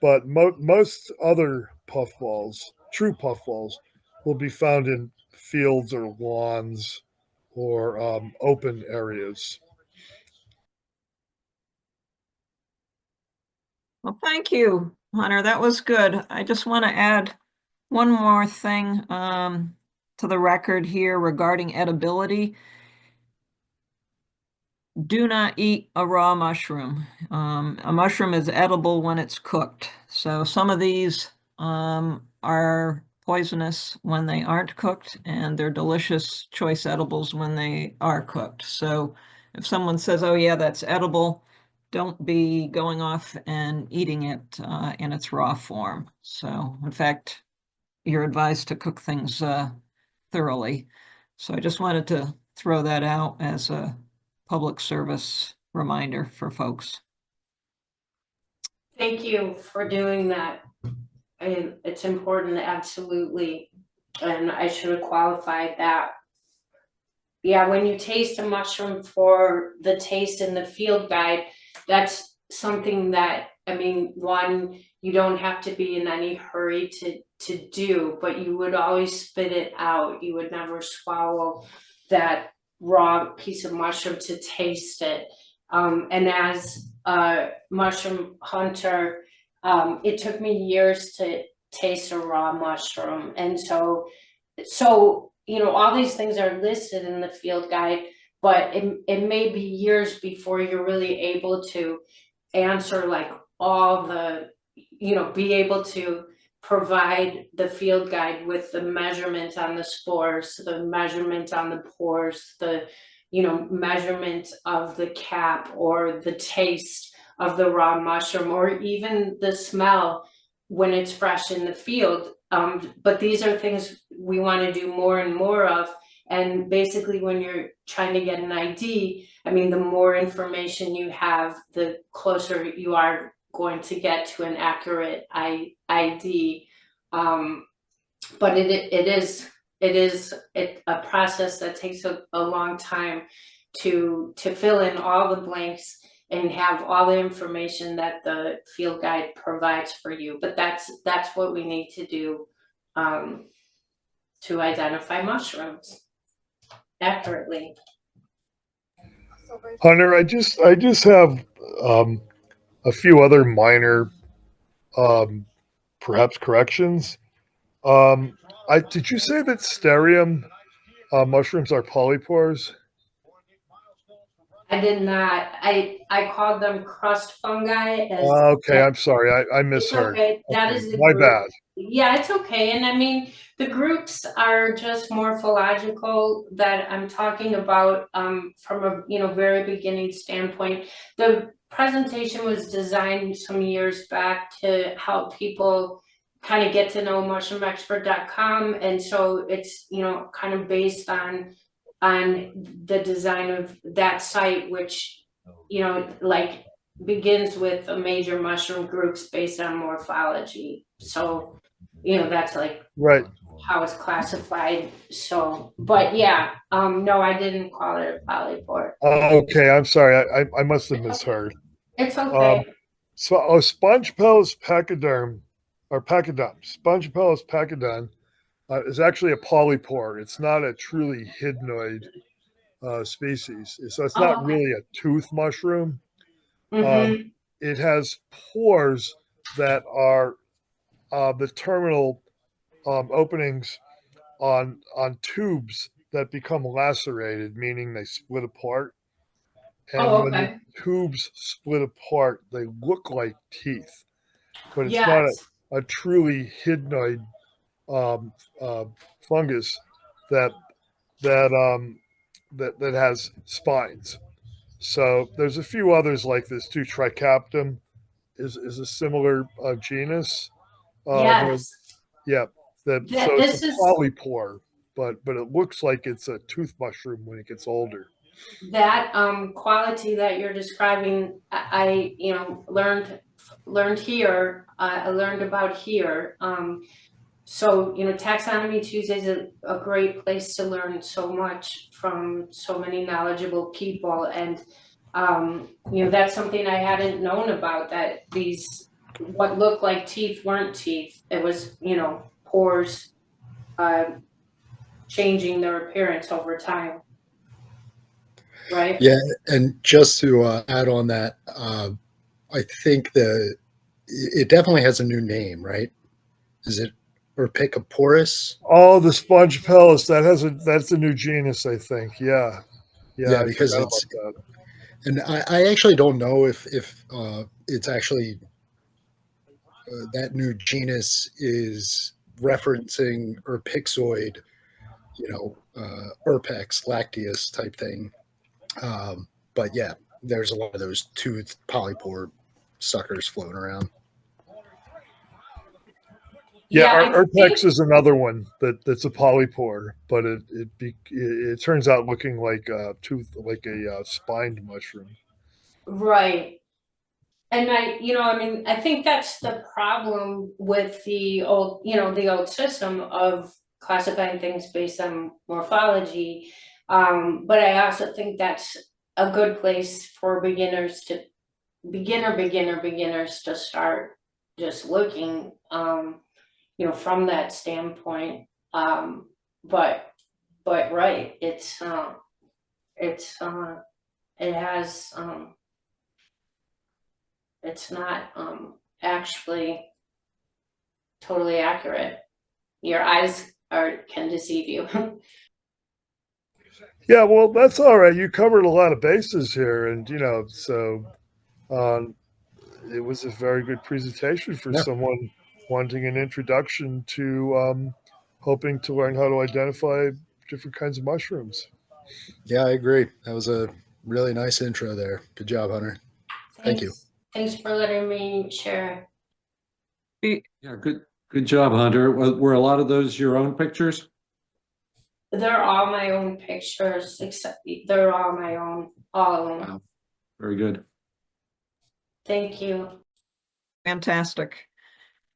but most other puffballs, true puffballs, will be found in fields or lawns or open areas. Well, thank you, Hunter. That was good. I just want to add one more thing to the record here regarding edibility. Do not eat a raw mushroom. A mushroom is edible when it's cooked. So some of these are poisonous when they aren't cooked, and they're delicious choice edibles when they are cooked. So if someone says, oh yeah, that's edible, don't be going off and eating it in its raw form. So in fact, you're advised to cook things thoroughly. So I just wanted to throw that out as a public service reminder for folks. Thank you for doing that. It's important, absolutely. And I should have qualified that. Yeah, when you taste a mushroom for the taste in the field guide, that's something that, I mean, one, you don't have to be in any hurry to do, but you would always spit it out. You would never swallow that raw piece of mushroom to taste it. And as a mushroom hunter, it took me years to taste a raw mushroom. And so all these things are listed in the field guide, but it may be years before you're really able to answer like all the be able to provide the field guide with the measurement on the spores, the measurement on the pores, the measurement of the cap, or the taste of the raw mushroom, or even the smell when it's fresh in the field. But these are things we want to do more and more of. And basically, when you're trying to get an ID, I mean, the more information you have, the closer you are going to get to an accurate ID. But it is a process that takes a long time to fill in all the blanks and have all the information that the field guide provides for you. But that's what we need to do to identify mushrooms accurately. Hunter, I just have a few other minor, um, perhaps corrections. I did you say that sterium mushrooms are polypores? I did not. I called them crust fungi as Okay, I'm sorry, I it's misheard. okay. That Okay, is the my group. bad. Yeah, it's okay. And I mean, the groups are just morphological that I'm talking about from a very beginning standpoint. The presentation was designed some years back to help people kind of get to know mushroomexpert.com, and so it's kind of based on the design of that site, which like begins with a major mushroom groups based on morphology. So that's like Right. how it's classified. So but yeah, no, I didn't call it a polypore. Okay, I'm sorry. I must have misheard. It's Um, okay. so Spongiopellis pachyderm or pachyderm, Spongiopellis pachyderm is actually a polypore. It's not a truly hydnoid species. So it's not Oh, okay. really a tooth mushroom. Um, Mm-hmm. it has pores that are the terminal openings on tubes that become lacerated, meaning they split apart. And Oh, when the okay. tubes split apart, they look like teeth, but it's not Yes. a truly hydnoid um, uh, fungus that that has spines. So there's a few others like this too. Trichaptum is a similar genus. There, Yes. yeah, that so it's a This is polypore, but it looks like it's a tooth mushroom when it gets older. that quality that you're describing. I learned here. I learned about here. So, Taxonomy Tuesday is a great place to learn so much from so many knowledgeable people. And, that's something I hadn't known about, that these, what looked like teeth weren't teeth. It was, pores uh, changing their appearance over time, right? Yeah, and just to add on that, I think it definitely has a new name, right? Is it Orpicoporus? Oh, the sponge pellets, that's a new genus, I think. Yeah. Yeah, Yeah, I because forgot it's about that. and I actually don't know if it's actually that new genus is referencing Urpixoid, Urpex lacteus type thing. But yeah, there's a lot of those toothed polypore suckers floating around. Yeah, Yeah, I Urpex think is another one that's a polypore, but it turns out looking like a spined mushroom. right. And I think that's the problem with the old system of classifying things based on morphology. But I also think that's a good place for beginners to start just looking, from that standpoint. But right, it's it has it's not actually totally accurate. Your eyes can deceive you. Yeah, well, that's all right. You covered a lot of bases here, and so um, it was a very good presentation for Yeah, someone wanting an introduction to hoping to learn how to identify different kinds of mushrooms. yeah, I agree. That was a really nice intro there. Good job, Hunter. Thank you. Thanks for letting me share. Yeah, good job, Hunter. Were a lot of those your own pictures? They're all my own pictures, except they're all my own, all of them. Wow, very good. Thank you. Fantastic.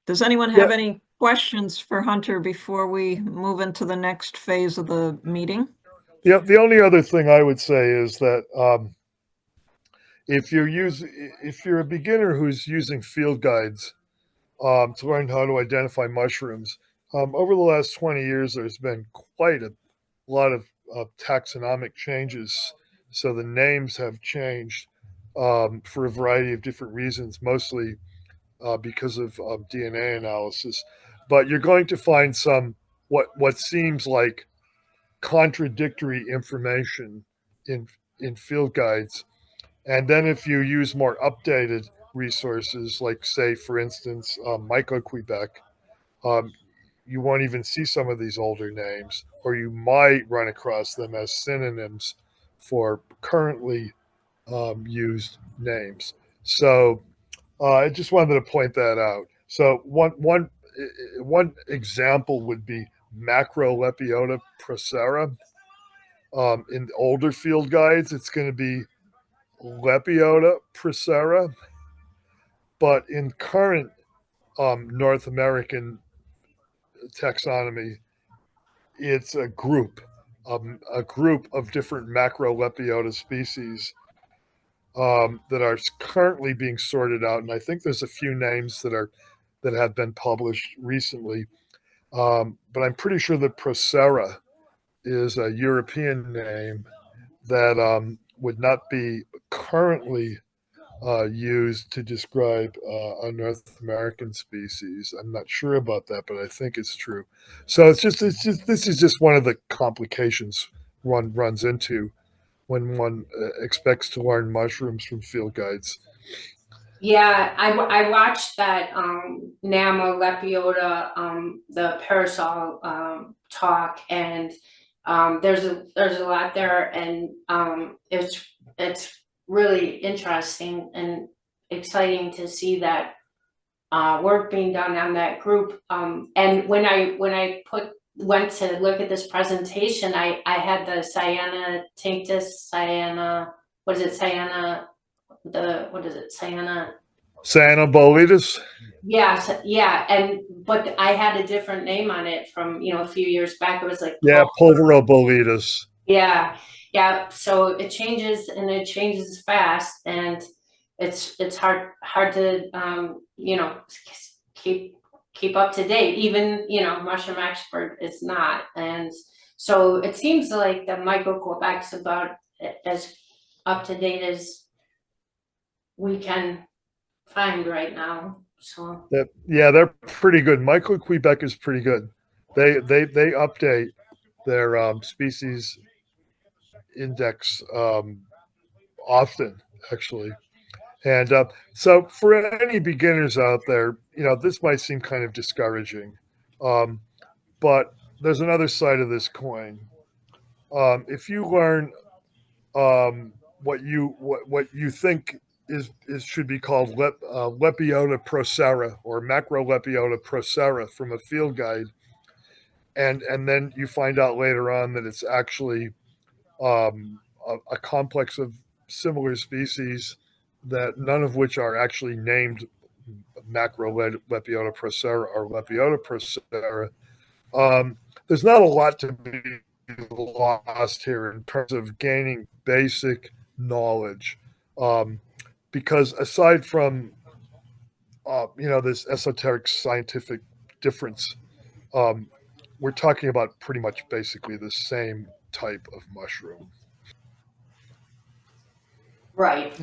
Does anyone have any questions for Hunter before we move into the next phase of the meeting? Yeah, the only other thing I would say is that if you're a beginner who's using field guides to learn how to identify mushrooms, over the last 20 years, there's been quite a lot of taxonomic changes. So the names have changed for a variety of different reasons, mostly because of DNA analysis. But you're going to find some what seems like contradictory information in field guides. And then if you use more updated resources, like say, for instance, Myco Quebec, um, you won't even see some of these older names, or you might run across them as synonyms for currently used names. So I just wanted to point that out. So one example would be Macrolepiota procera. In the older field guides, it's going to be Lepiota procera, but in current North American taxonomy, it's a group of different Macrolepiota species that are currently being sorted out, and I think there's a few names that have been published recently. But I'm pretty sure that Procera is a European name that would not be currently used to describe a North American species. I'm not sure about that, but I think it's true. So it's just this is just one of the complications one runs into when one expects to learn mushrooms from field guides. Yeah, I watched that Nama Lepiota the parasol talk, and there's a lot there, and it's really interesting and exciting to see that work being done on that group. And when I went to look at this presentation, I had the Cyana tinctus, Cyana, what is it, Cyana, what is it, Cyana? Cyanobolitis? Yes, yeah, but I had a different name on it from, a few years back. It was like Yeah, pulverobolitis. Yeah, yeah. So it changes, and it changes fast, and it's hard to keep up to date. Even mushroom expert is not, and so it seems like the Michael Quebec's about as up to date as we can find right now. So Yeah, they're pretty good. Michael Quebec is pretty good. They update their species index often, actually. And so, for any beginners out there, this might seem kind of discouraging, but there's another side of this coin. If you learn what you think is should be called Lepiota procera or Macrolepiota procera from a field guide, and then you find out later on that it's actually a complex of similar species that none of which are actually named Macrolepiota procera or Lepiota procera. There's not a lot to be lost here in terms of gaining basic knowledge, because aside from this esoteric scientific difference, we're talking about pretty much basically the same type of mushroom. right.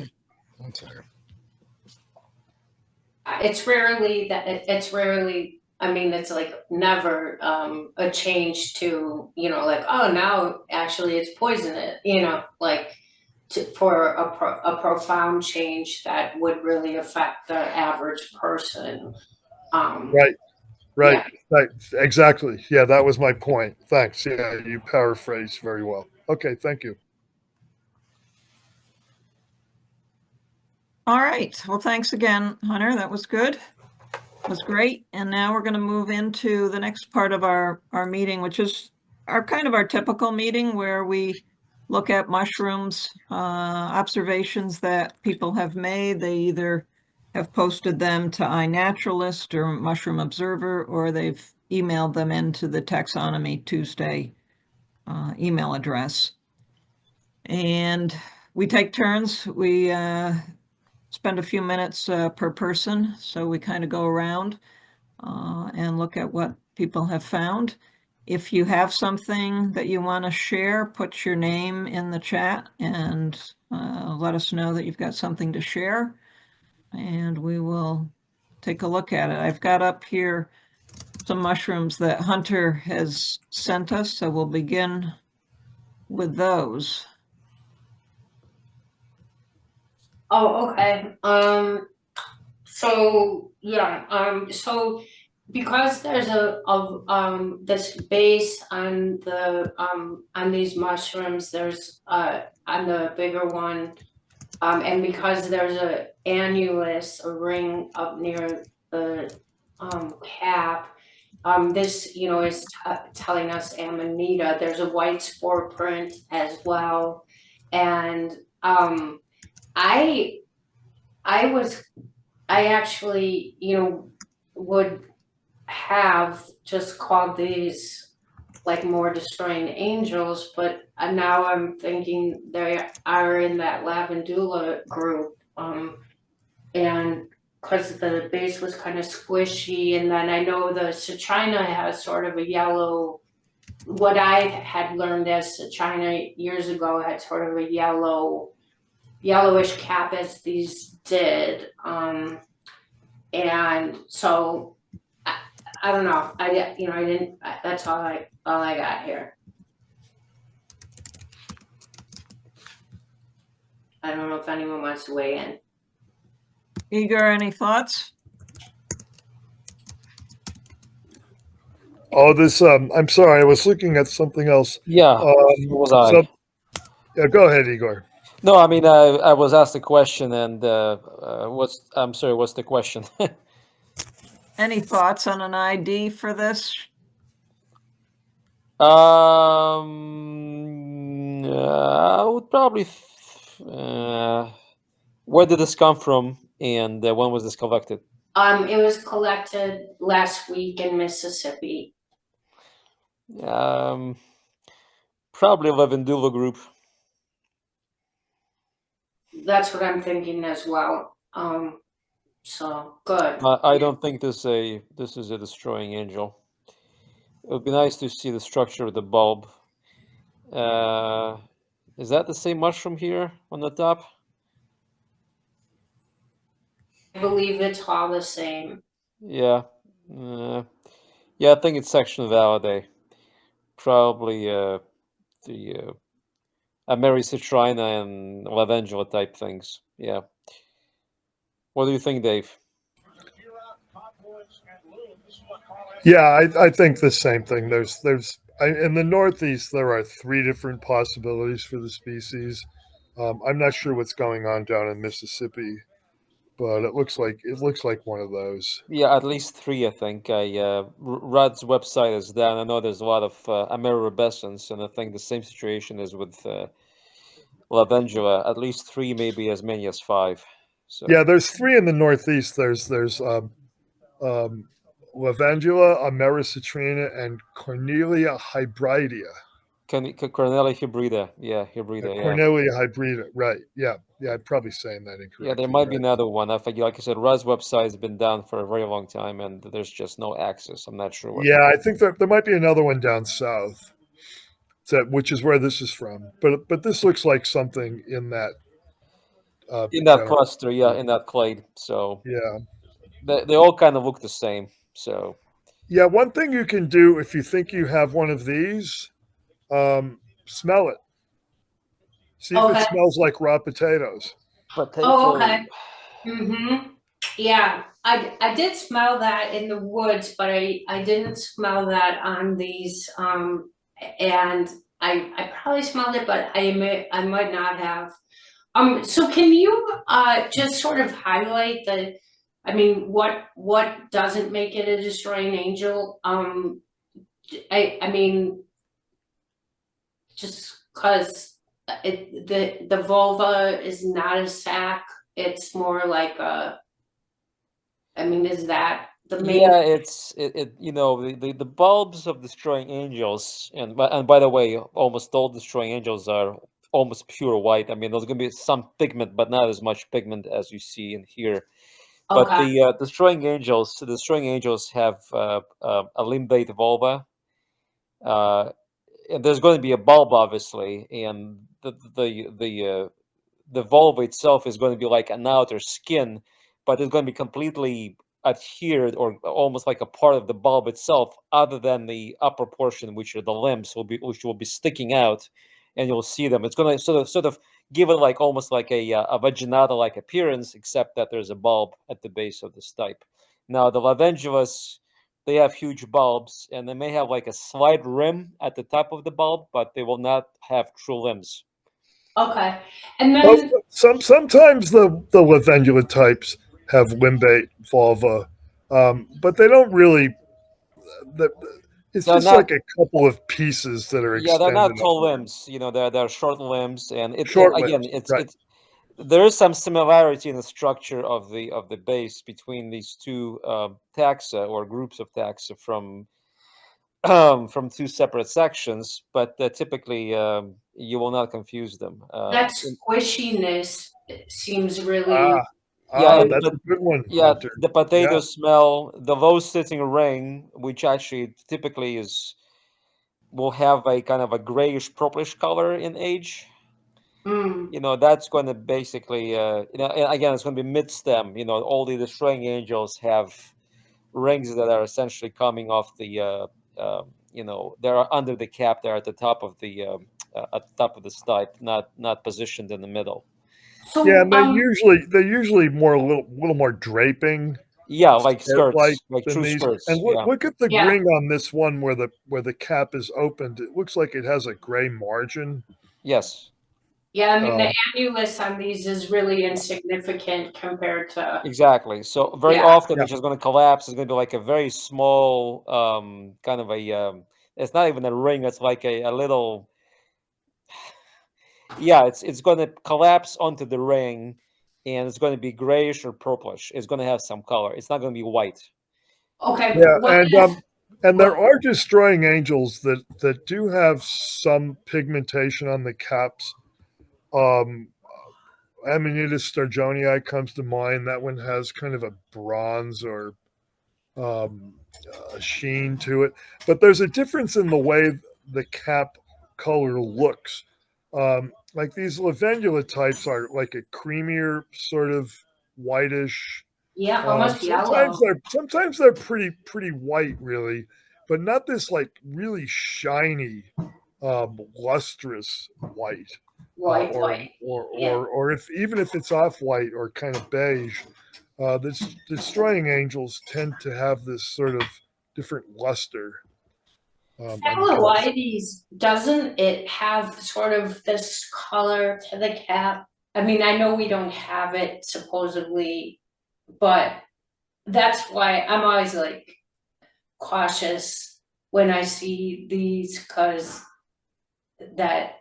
It's rarely I mean, it's like never a change to, like, oh, now actually it's poisonous, like for a profound change that would really affect the average person. Right. Yeah. Right. Exactly. Yeah, that was my point. Thanks. Yeah, you paraphrased very well. Okay, thank you. All right. Well, thanks again, Hunter. That was good. It was great. And now we're going to move into the next part of our meeting, which is our kind of our typical meeting where we look at mushrooms, observations that people have made. They either have posted them to iNaturalist or Mushroom Observer, or they've emailed them into the Taxonomy Tuesday email address. And we take turns. We spend a few minutes per person, so we kind of go around and look at what people have found. If you have something that you want to share, put your name in the chat and let us know that you've got something to share, and we will take a look at it. I've got up here some mushrooms that Hunter has sent us, so we'll begin with those. Oh, okay. So yeah. So because there's this base on the on these mushrooms, there's on the bigger one, and because there's a annulus, a ring up near the cap. This is telling us Amanita. There's a white spore print as well, and I actually, would have just called these like more destroying angels, but now I'm thinking they are in that lavandula group, and because the base was kind of squishy, and then I know the citrina has sort of a yellow. What I had learned as citrina years ago had sort of a yellowish cap as these did, and so I don't know. I didn't. That's all I got here. I don't know if anyone wants to weigh in. Igor, any thoughts? Oh, this. I'm sorry. I was looking at something else. Yeah, so was I. So, yeah, go ahead, Igor. No, I mean, I was asked a question, and I'm sorry, what's the question? Any thoughts on an ID for this? I would probably. Where did this come from, and when was this collected? It was collected last week in Mississippi. Probably Levendula Group. That's what I'm thinking as well. So good. I don't think this is a destroying angel. It would be nice to see the structure of the bulb. Is that the same mushroom here on the top? I believe it's all the same. Yeah. Yeah, I think it's section Validae. Probably the Americitrina and Lavendula type things. Yeah. What do you think, Dave? Yeah, I think the same thing. In the Northeast there are 3 different possibilities for the species. I'm not sure what's going on down in Mississippi, but it looks like one of those. Yeah, at least 3, I think. Rudd's website is down. I know there's a lot of Amerirubescens, and I think the same situation is with Lavendula. At least 3, maybe as many as 5. So Yeah, there's 3 in the Northeast. There's Lavandula, Americitrina, and Cornelia hybridea. Cornelia hybrida. Yeah, hybrida. Yeah. Cornelia hybrida, right? Yeah, I'm probably saying that incorrectly. Yeah, there might be right? another one. I think, like I said, Rudd's website has been down for a very long time, and there's just no access. I'm not sure what. Yeah, I think there might be another one down south, which is where this is from. But this looks like something in that. In that general- cluster, yeah, in that clade. So Yeah. they all kind of look the same. So Yeah, one thing you can do if you think you have one of these, smell it. See if Okay. it smells like raw potatoes. Oh, okay. Mm-hmm. Yeah, I did smell that in the woods, but I didn't smell that on these. And I probably smelled it, but I might not have. So can you just sort of highlight what doesn't make it a destroying angel? I mean, just because the vulva is not a sac, it's more like a. I mean, is that the main? yeah, the bulbs of destroying angels, and by the way, almost all destroying angels are almost pure white. I mean, there's going to be some pigment, but not as much pigment as you see in here. But Okay. the destroying angels have a limbate vulva. And there's going to be a bulb, obviously, and the vulva itself is going to be like an outer skin, but it's going to be completely adhered or almost like a part of the bulb itself, other than the upper portion, which are the limbs, which will be sticking out, and you'll see them. It's going to sort of give it like almost like a vaginata-like appearance, except that there's a bulb at the base of the stipe. Now the lavendulas, they have huge bulbs, and they may have like a slight rim at the top of the bulb, but they will not have true limbs. Okay. And Well, then sometimes the lavendula types have limbate vulva, but they don't really. It's They're just not, like a couple of pieces that are yeah, they're not extended. tall limbs. They're short limbs, and Short again, limbs, right. there is some similarity in the structure of the base between these two taxa or groups of taxa from 2 separate sections, but typically you will not confuse them. that squishiness seems really. Yeah, That's a good one, yeah, Hunter. the potato smell, the low-sitting ring, which actually typically will have a kind of a grayish purplish color in age. That's going to basically, and again, it's going to be mid-stem. All the destroying angels have rings that are essentially coming off the, they're under the cap. They're at the top of the stipe, not positioned in the middle. So, Yeah, and they're usually more a little more draping, Yeah, like like skirts, like than true these. skirts. And Yeah. look at the Yeah. ring on this one where the cap is opened. It looks like it has a gray margin. Yes. yeah, I mean, the Um, annulus on these is really insignificant compared to, Exactly. So very yeah, often Yeah. it's just going to collapse. It's going to be like a very small, kind of a. It's not even a ring. It's like a little. Yeah, it's going to collapse onto the ring, and it's going to be grayish or purplish. It's going to have some color. It's not going to be white. okay, yeah, what if, and there what, are destroying angels that do have some pigmentation on the caps. Um, Amanitas sturgeonii comes to mind. That one has kind of a bronze or um, sheen to it. But there's a difference in the way the cap color looks. Like these lavendula types are like a creamier sort of whitish. yeah, almost Sometimes yellow, they're pretty white, really, but not this like really shiny, lustrous white. white, white, yeah. Or if even if it's off white or kind of beige, the destroying angels tend to have this sort of different luster. I guess. Phalloides, doesn't it have sort of this color to the cap? I mean, I know we don't have it supposedly, but that's why I'm always like cautious when I see these, cause that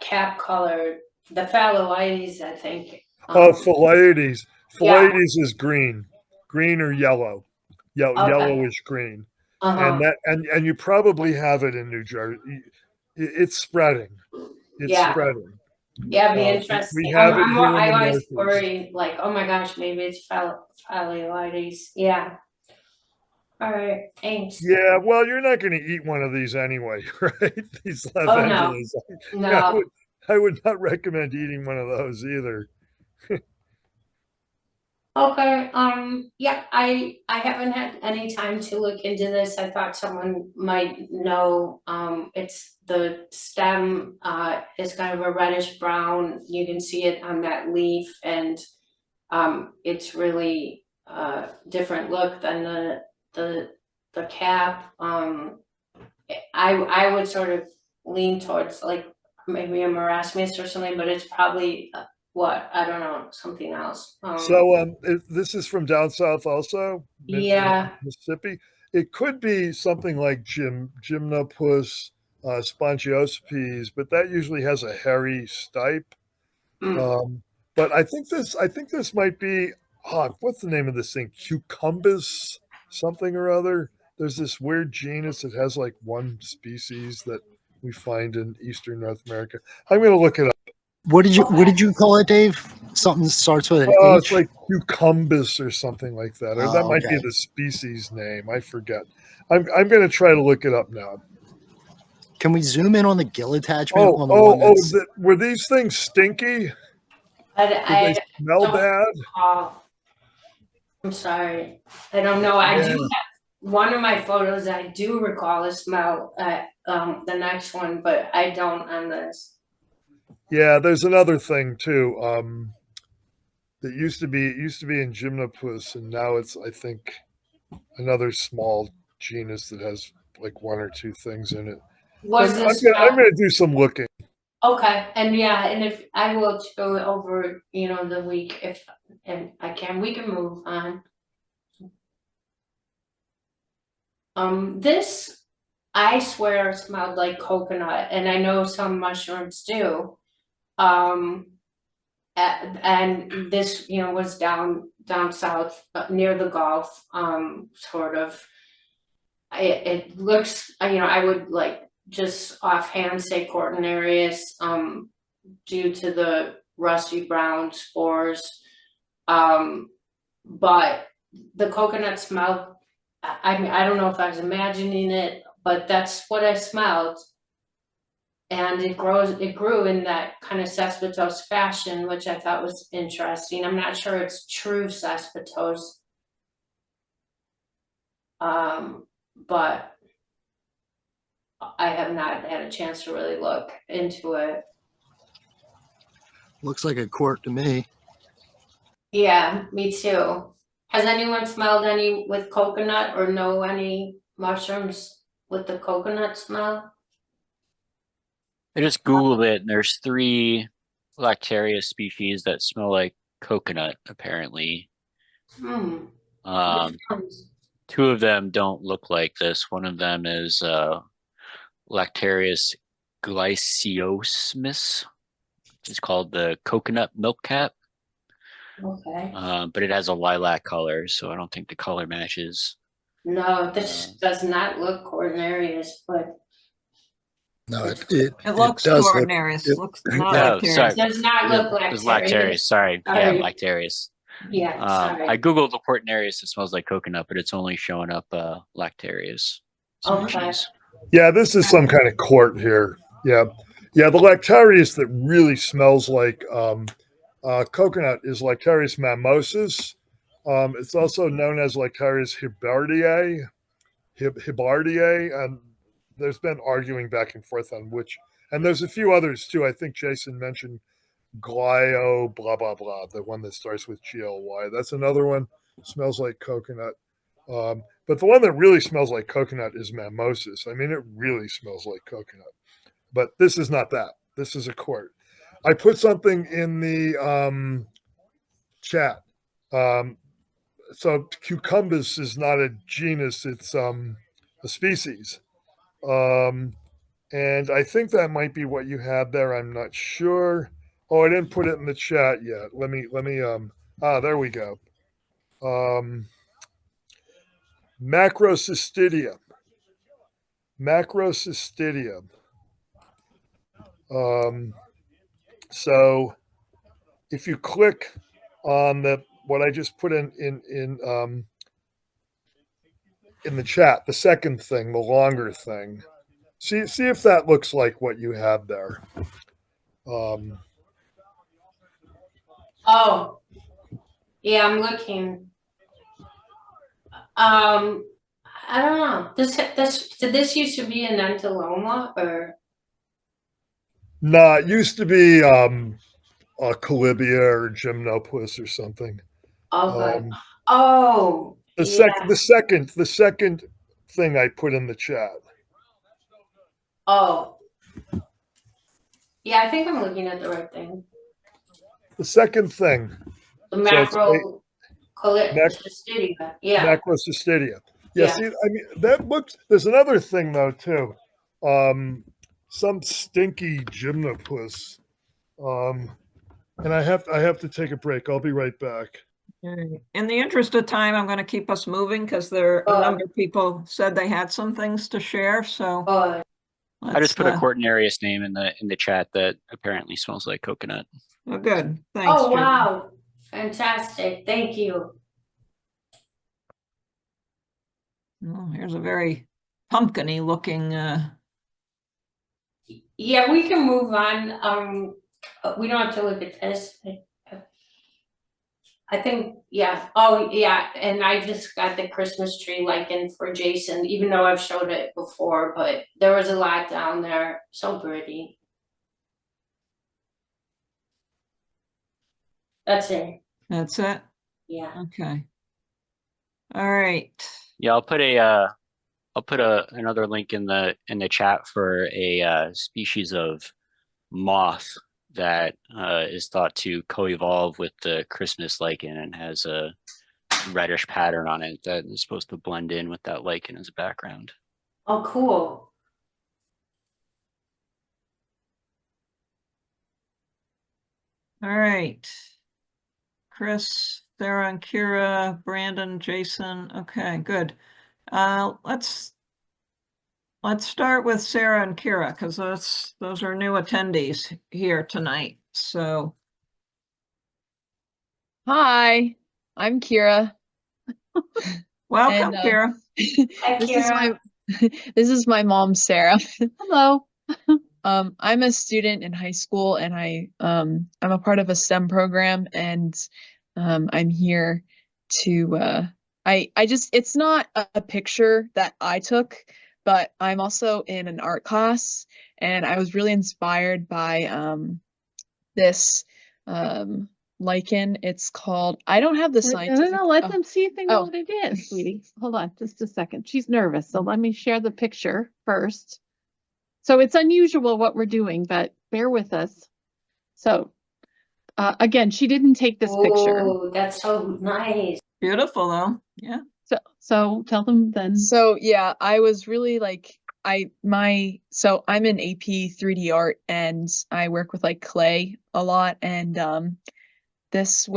cap color, the phalloides, I think. Oh, Phalliades. Yeah, Phalliades is green or yellow, okay, yellowish green, and uh-huh, and you probably have it in New Jersey. It's spreading. It's yeah. spreading. Yeah, it'd be We interesting. have it here in I the always Northeast. worry, like, oh my gosh, maybe it's phalloides. Yeah. All right, thanks. Yeah, well, you're not going to eat one of these anyway, right? These Oh no, lavendulas. I no. would, I would not recommend eating one of those either. Okay, yeah, I haven't had any time to look into this. I thought someone might know. It's the stem is kind of a reddish brown. You can see it on that leaf, and it's really different look than the the cap. I would sort of lean towards like maybe a marasmus or something, but it's probably what, I don't know, something else. So, this is from down south, also Yeah. Mississippi. It could be something like Gymnopus spongiosipes, but that usually has a hairy stipe. Mm. Um, but I think this might be, what's the name of this thing? Cucumbus something or other. There's this weird genus that has like one species that we find in eastern North America. I'm going to look it up. What did you call it, Dave? Something starts with an Oh, it's H. like cucumbus or something like that, or that Oh, might be okay. the species name. I forget. I'm going to try to look it up now. Can we zoom in on the gill attachment on the one that's? Were these things stinky? Did they I smell don't bad? recall. I'm sorry. I don't know. I do Yeah. have one of my photos. I do recall a smell at the next one, but I don't on this. Yeah, there's another thing too. That used to be in Gymnopus, and now it's, I think, another small genus that has like one or two things in it. Was the I'm smell gonna do some looking. okay? And yeah, and if I will go over, the week if and I can, we can move on. This I swear smelled like coconut, and I know some mushrooms do. Um, and this, was down south near the Gulf, sort of. It looks, I would like just offhand say Cortinarius, due to the rusty brown spores. But the coconut smell, I mean, I don't know if I was imagining it, but that's what I smelled. And it grew in that kind of cespitose fashion, which I thought was interesting. I'm not sure it's true cespitose. But I have not had a chance to really look into it. Looks like a quart to me. Yeah, me too. Has anyone smelled any with coconut or know any mushrooms with the coconut smell? I just Googled it and there's 3 Lactaria species that smell like coconut, apparently. Hmm. Um, 2 of them don't look like this. One of them is Lactarius glyciosmus. It's called the coconut milk cat. Okay. But it has a lilac color, so I don't think the color matches. No, this does not look cornarius, but No, It looks does look. Cornarius, It, looks not yeah, Oh, sorry. Lactarius. does not Yeah. look It's Lactarius. Sorry. Yeah, Sorry. Lactarius. Yeah, sorry. I Googled the Portnarius. It smells like coconut, but it's only showing up Lactarius Okay. species. Yeah, this is some kind of quart here. Yeah. Yeah, the Lactarius that really smells like coconut is Lactarius mammosus. It's also known as Lactarius hibardiae, and there's been arguing back and forth on which. And there's a few others too. I think Jason mentioned Glio, blah blah blah, the one that starts with GLY. That's another one. Smells like coconut. But the one that really smells like coconut is mammosus. I mean, it really smells like coconut. But this is not that. This is a quart. I put something in the chat. So cucumbus is not a genus; it's a species. And I think that might be what you had there. I'm not sure. Oh, I didn't put it in the chat yet. Let me there we go. Macrocystidium. Macrocystidium. So if you click on what I just put in the chat, the second thing, the longer thing, see if that looks like what you had there. Oh, yeah, I'm looking. I don't know. Did this used to be an antheloma or? No, it used to be a Colibia or Gymnopus or something. Okay. Oh, The yeah. second thing I put in the chat. Oh, yeah. I think I'm looking at the right thing. The second thing. The So it's macrocystidia. Yeah. Macrocystidia. Yeah, Yeah. see, I mean, that looks, there's another thing though, too. Some stinky Gymnopus. And I have to take a break. I'll be right back. In the interest of time, I'm going to keep us moving because there are a number of people said they had some things to share. So I just put a Cortinarius name in the chat that apparently smells like coconut. Oh, good. Thanks. Oh, wow. Fantastic. Thank you. Well, here's a very pumpkin-y looking. Yeah, we can move on. We don't have to look at this. I think, yeah. Oh, yeah. And I just got the Christmas tree lichen for Jason, even though I've showed it before, but there was a lot down there. So pretty. That's it. That's it? Yeah. Okay. All right. Yeah, I'll put another link in the chat for a species of moth that is thought to co-evolve with the Christmas lichen and has a reddish pattern on it that is supposed to blend in with that lichen as a background. Oh, cool. All right. Chris, Sarah and Kira, Brandon, Jason. Okay, good. Let's start with Sarah and Kira because those are new attendees here tonight. So hi, I'm Kira. Welcome, And, Kira. Hi, Kira. This is my mom, Sarah. Hello. I'm a student in high school and I'm a part of a STEM program and I'm here to it's not a picture that I took, but I'm also in an art class and I was really inspired by this lichen. It's called, I don't have the scientific. No, let oh, them see if they know Oh. what it is, sweetie. Hold on just a second. She's nervous, so let me share the picture first. So it's unusual what we're doing, but bear with us. So again, she didn't take this picture. Oh, that's so nice. Beautiful though. Yeah. So tell them then. So yeah, I was really like so I'm in AP 3D art and I work with like clay a lot, and this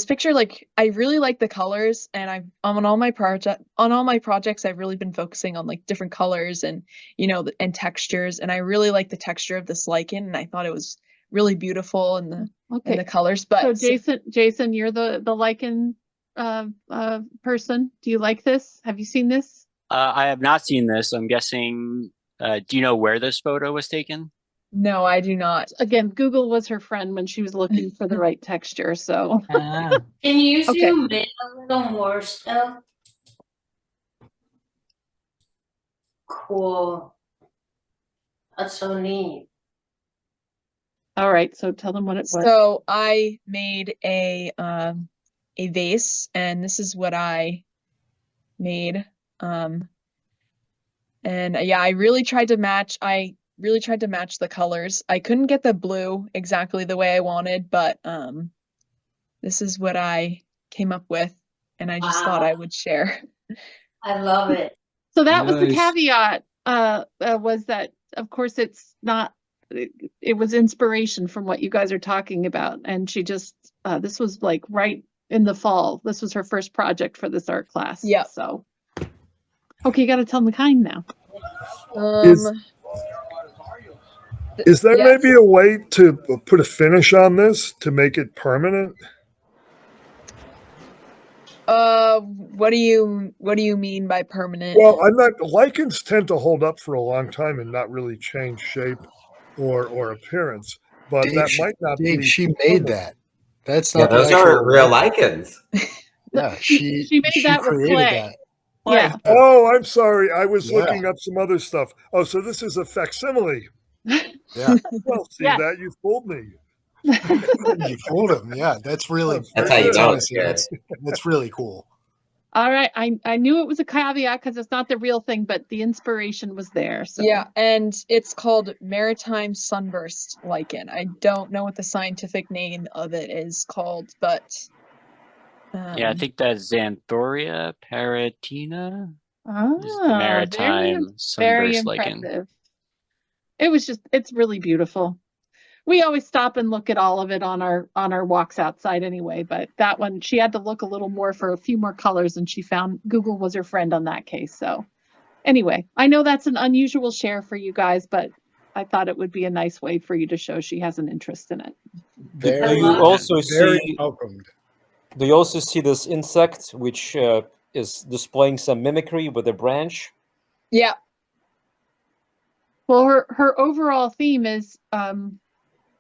picture, like I really like the colors, and I've on all my projects I've really been focusing on like different colors and and textures, and I really like the texture of this lichen, and I thought it was really beautiful and the colors. But So Jason, you're the lichen person. Do you like this? Have you seen this? I have not seen this. I'm guessing. Do you know where this photo was taken? no, I do not. Again, Google was her friend when she was looking for the right texture. So Ah. Can you Okay. zoom in a little more still? Cool. That's so neat. all right, so tell them what it was. So I made a vase, and this is what I made. And yeah, I really tried to match the colors. I couldn't get the blue exactly the way I wanted, but this is what I came up with, and I just thought Wow. I would share. I love it. So that was the Nice. caveat, was that, of course, it's not, it was inspiration from what you guys are talking about. And she just, this was like right in the fall. This was her first project for this art class. Yep. So, okay, you got to tell them the kind now. Is there yes. maybe a way to put a finish on this to make it permanent? What do you mean by permanent? Well, lichens tend to hold up for a long time and not really change shape or appearance, but that might not Dave, be. she made that. That's Yeah, not the those actual are real lichen. lichens. Yeah, She made that with created clay. that. Yeah. Oh, I'm sorry. I was Yeah. looking up some other stuff. Oh, so this is a facsimile. Yeah, Well, see Yes. that? You fooled me. you fooled him. Yeah, that's really. That's how you good. know honestly, it's good. that's really cool. All right. I knew it was a caveat because it's not the real thing, but the inspiration was there. So Yeah, and it's called maritime sunburst lichen. I don't know what the scientific name of it is called, but Yeah, I think that's Xanthoria paratina. Is the maritime very sunburst lichen. impressive. It's really beautiful. We always stop and look at all of it on our walks outside anyway, but that one, she had to look a little more for a few more colors, and she found Google was her friend on that case. So anyway, I know that's an unusual share for you guys, but I thought it would be a nice way for you to show she has an interest in it. Do Very, you also very see? welcomed. Do you also see this insect which is displaying some mimicry with a branch? yeah, Well, her overall theme is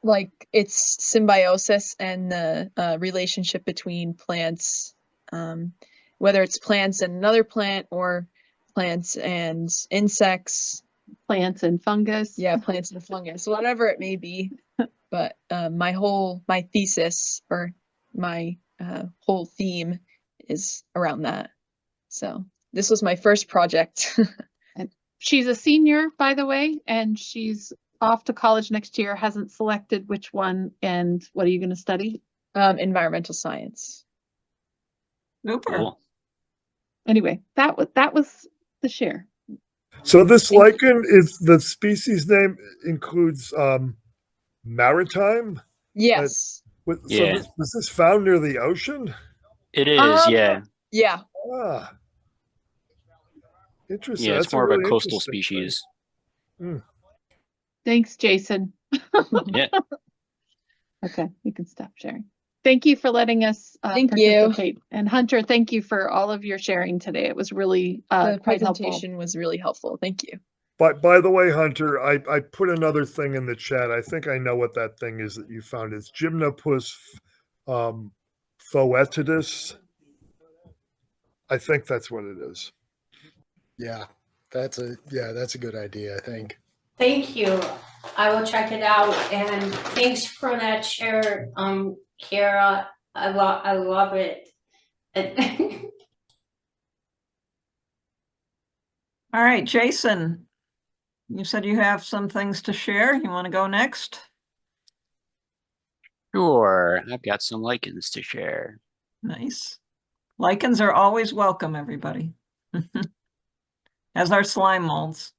like it's symbiosis and the relationship between plants, whether it's plants and another plant or plants and insects. plants and fungus. Yeah, plants and fungus, whatever it may be. But my thesis or my whole theme is around that. So this was my first project. She's a senior, by the way, and she's off to college next year, hasn't selected which one, and what are you going to study? Environmental science. Super. Cool. Anyway, that was the share. So this lichen is the species name includes maritime. Yes. So Yeah. was this found near the ocean? It is, yeah. Yeah. Ah, interesting. Yeah, it's That's more of a really coastal interesting thing. species. Thanks, Jason. Yeah. Okay, you can stop sharing. Thank you for letting us Thank you. participate. And Hunter, thank you for all of your sharing today. It was really The quite helpful. presentation was really helpful. Thank you. But by the way, Hunter, I put another thing in the chat. I think I know what that thing is that you found. It's Gymnopus foetidus. I think that's what it is. Yeah, that's a good idea, I think. Thank you. I will check it out, and thanks for that share, Kara. I love it. All right, Jason, you said you have some things to share. You want to go next? Sure, I've got some lichens to share. Nice. Lichens are always welcome, everybody. As are slime molds.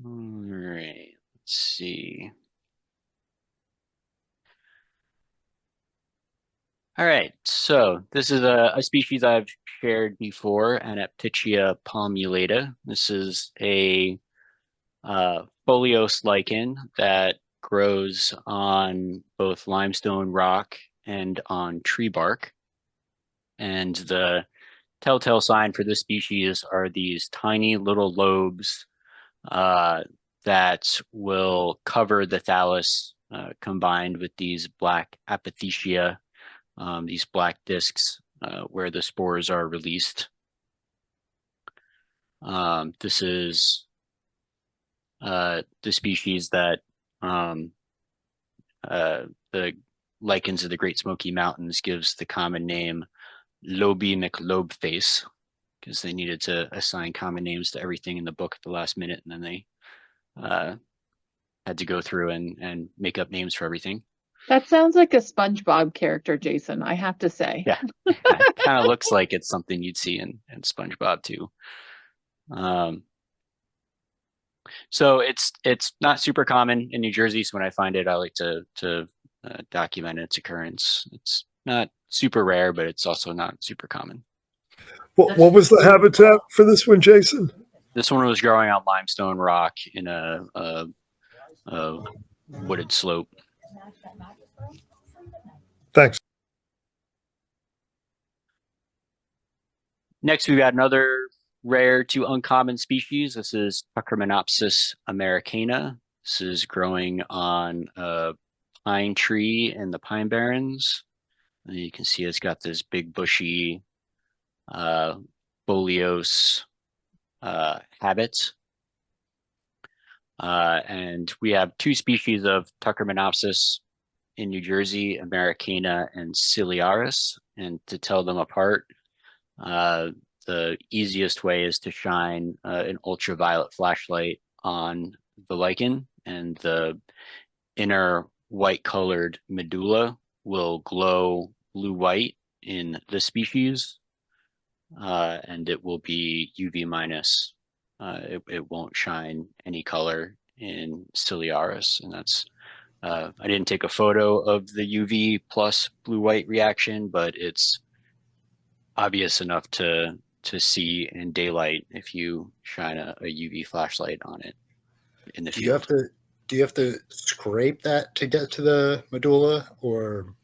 All right, let's see. All right, so this is a species I've shared before, Anaptychia palmulata. This is a foliose lichen that grows on both limestone rock and on tree bark. And the telltale sign for this species are these tiny little lobes that will cover the thallus, combined with these black apothecia, these black discs where the spores are released. This is the species that the lichens of the Great Smoky Mountains gives the common name Loby McLobeface, because they needed to assign common names to everything in the book at the last minute, and then they had to go through and make up names for everything. That sounds like a SpongeBob character, Jason, I have to say. Yeah, it kind of looks like it's something you'd see in SpongeBob too. So it's not super common in New Jersey. So when I find it, I like to document its occurrence. It's not super rare, but it's also not super common. What was the habitat for this one, Jason? This one was growing on limestone rock in a wooded slope. Thanks. Next, we've got another rare to uncommon species. This is Tuckermanopsis americana. This is growing on a pine tree in the Pine Barrens. And you can see it's got this big bushy foliose habit. And we have two species of Tuckermanopsis in New Jersey, Americana and Ciliaris. And to tell them apart, the easiest way is to shine an ultraviolet flashlight on the lichen, and the inner white colored medulla will glow blue-white in this species, and it will be UV minus. It won't shine any color in Ciliaris, and that's I didn't take a photo of the UV plus blue-white reaction, but it's obvious enough to see in daylight if you shine a UV flashlight on it in the field. Do you have to scrape that to get to the medulla, or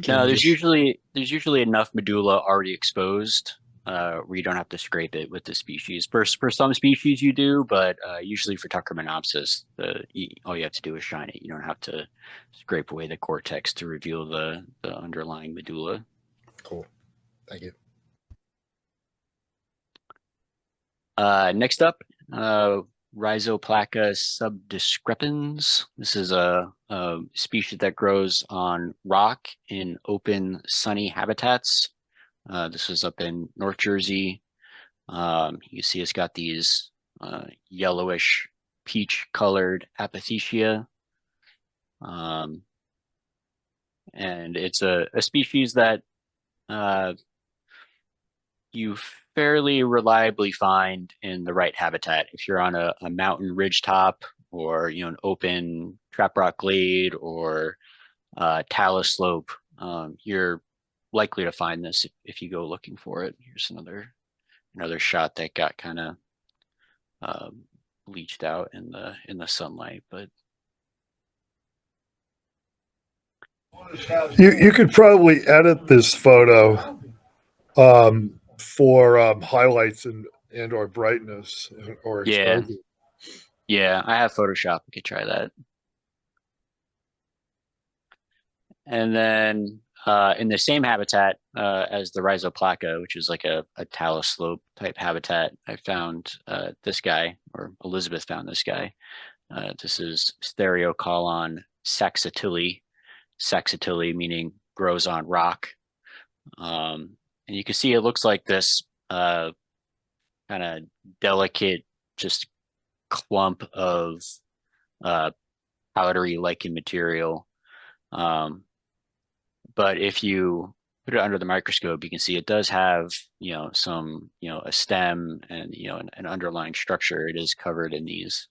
No, there's usually enough medulla already exposed where you don't have to scrape it with the species. For some species you do, but usually for Tuckermanopsis, all you have to do is shine it. You don't have to scrape away the cortex to reveal the underlying medulla. Cool. Thank you. Next up, Rhizoplaca subdiscrepans. This is a species that grows on rock in open, sunny habitats. This is up in North Jersey. You see it's got these yellowish, peach-colored apothecia. And it's a species that you fairly reliably find in the right habitat. If you're on a mountain ridge top, or an open trap rock glade, or talus slope, you're likely to find this if you go looking for it. Here's another shot that got kind of bleached out in the sunlight, but You could probably edit this photo for highlights and or brightness or exposure. Yeah, I have Photoshop. We could try that. And then in the same habitat as the Rhizoplaca, which is like a talus slope type habitat, I found this guy, or Elizabeth found this guy. This is Stereocolon saxatili. Saxatili meaning grows on rock. And you can see it looks like this kind of delicate, just clump of powdery lichen material. But if you put it under the microscope, you can see it does have, some, a stem and, an underlying structure. It is covered in these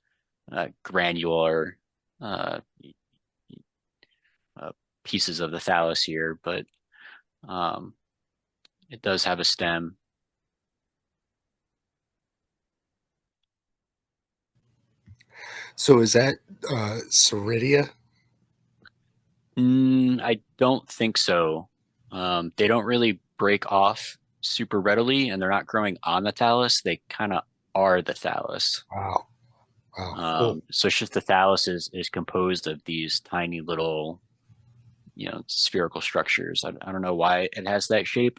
granular pieces of the thallus here, but it does have a stem. So is that Ceridia? I don't think so. They don't really break off super readily, and they're not growing on the thallus. They kind of are the thallus. Wow. Wow. Cool. So it's just the thallus is composed of these tiny little, spherical structures. I don't know why it has that shape.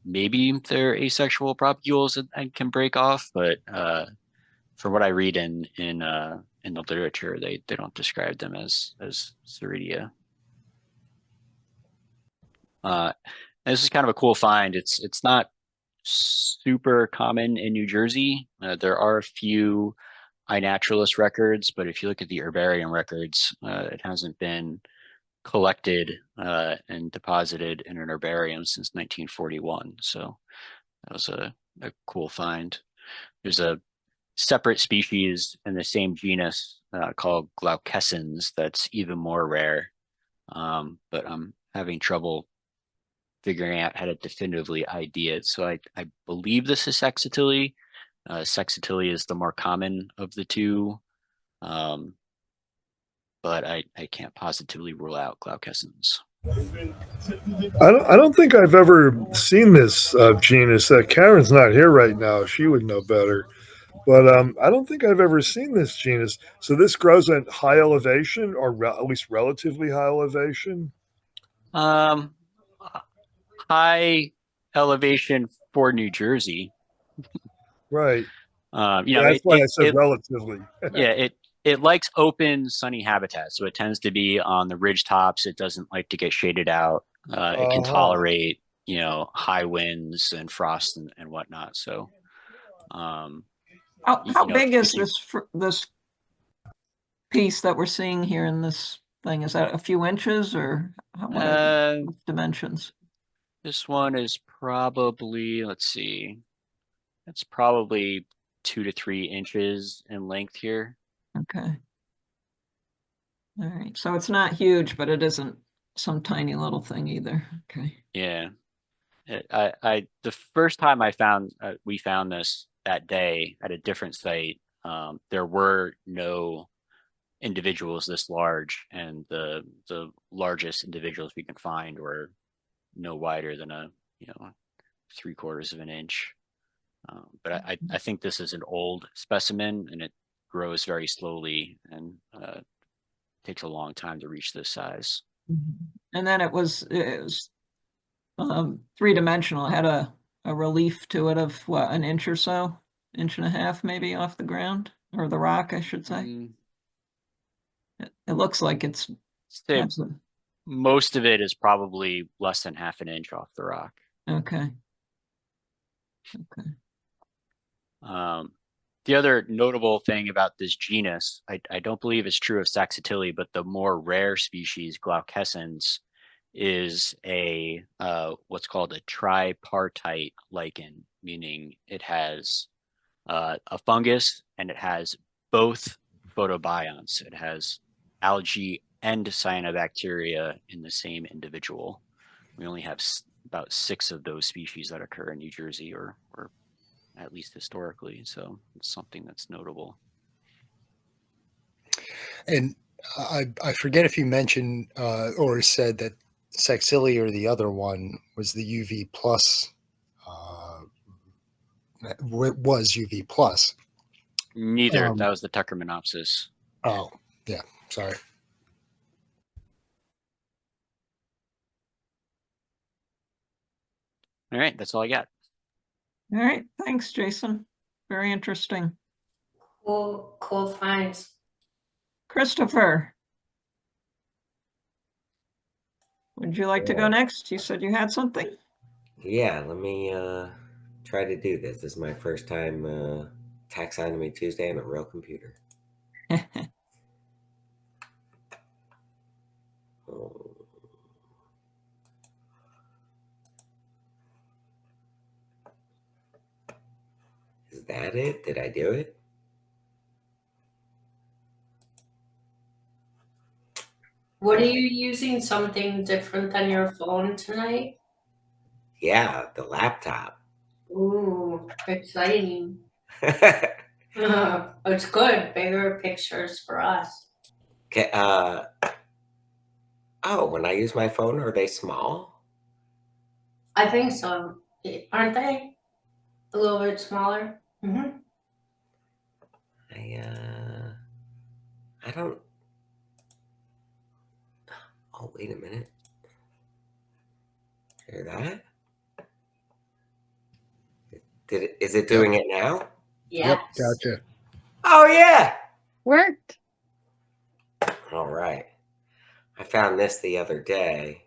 Maybe they're asexual propagules and can break off, but from what I read in the literature, they don't describe them as Ceridia. This is kind of a cool find. It's not super common in New Jersey. There are a few iNaturalist records, but if you look at the herbarium records, it hasn't been collected and deposited in an herbarium since 1941. So that was a cool find. There's a separate species in the same genus called Glaucescens that's even more rare, but I'm having trouble figuring out how to definitively ID it. So I believe this is Saxatili. Saxatili is the more common of the two, but I can't positively rule out Glaucescens. I don't think I've ever seen this genus. Karen's not here right now. She would know better. But I don't think I've ever seen this genus. So this grows at high elevation, or at least relatively high elevation. High elevation for New Jersey. Right. That's why I said relatively. Yeah, it likes open, sunny habitats, so it tends to be on the ridge tops. It doesn't like to get shaded out. It can tolerate, high winds and frost and whatnot. So, how big is this piece that we're seeing here in this thing? Is that a few inches, or what are the dimensions? This one is probably, let's see, it's probably 2 to 3 inches in length here. Okay. All right. So it's not huge, but it isn't some tiny little thing either. Okay. Yeah. The first time we found this that day at a different site, there were no individuals this large, and the largest individuals we can find were no wider than a 3/4 of an inch. But I think this is an old specimen, and it grows very slowly and takes a long time to reach this size. And then it was 3-dimensional. It had a relief to it of what, an inch or so, inch and a half maybe off the ground, or the rock, I should say. It looks like it's most of it is probably less than half an inch off the rock. Okay. The other notable thing about this genus, I don't believe it's true of Saxatili, but the more rare species, Glaucescens, is a what's called a tripartite lichen, meaning it has a fungus and it has both photobionts. It has algae and cyanobacteria in the same individual. We only have about 6 of those species that occur in New Jersey, or at least historically. So it's something that's notable. And I forget if you mentioned or said that Saxili, or the other one, was the UV plus. Was UV plus. Neither. That was the Tuckermanopsis. Oh, yeah. Sorry. All right, that's all I got. All right, thanks, Jason. Very interesting. Cool finds. Christopher, would you like to go next? You said you had something. Yeah, let me try to do this. This is my first time Taxonomy Tuesday on a real computer. Oh. Is that it? Did I do it? What are you using? Something different than your phone tonight? Yeah, the laptop. Ooh, exciting. It's good. Bigger pictures for us. Okay, oh, when I use my phone, are they small? I think so. Aren't they? A little bit smaller? Mm-hmm. I don't. Oh, wait a minute. Hear that? Is it doing it now? Yes. Yep, gotcha. Oh yeah. Worked. All right. I found this the other day.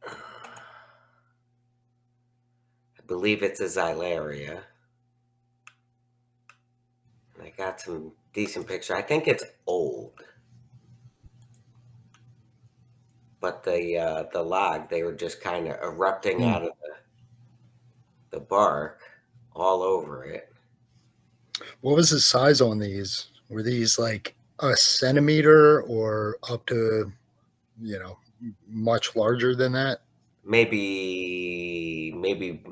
I believe it's a xylaria. And I got some decent picture. I think it's old. But the log, they were just kind of erupting out of the bark all over it. What was the size on these? Were these like a centimeter or up to, much larger than that? Maybe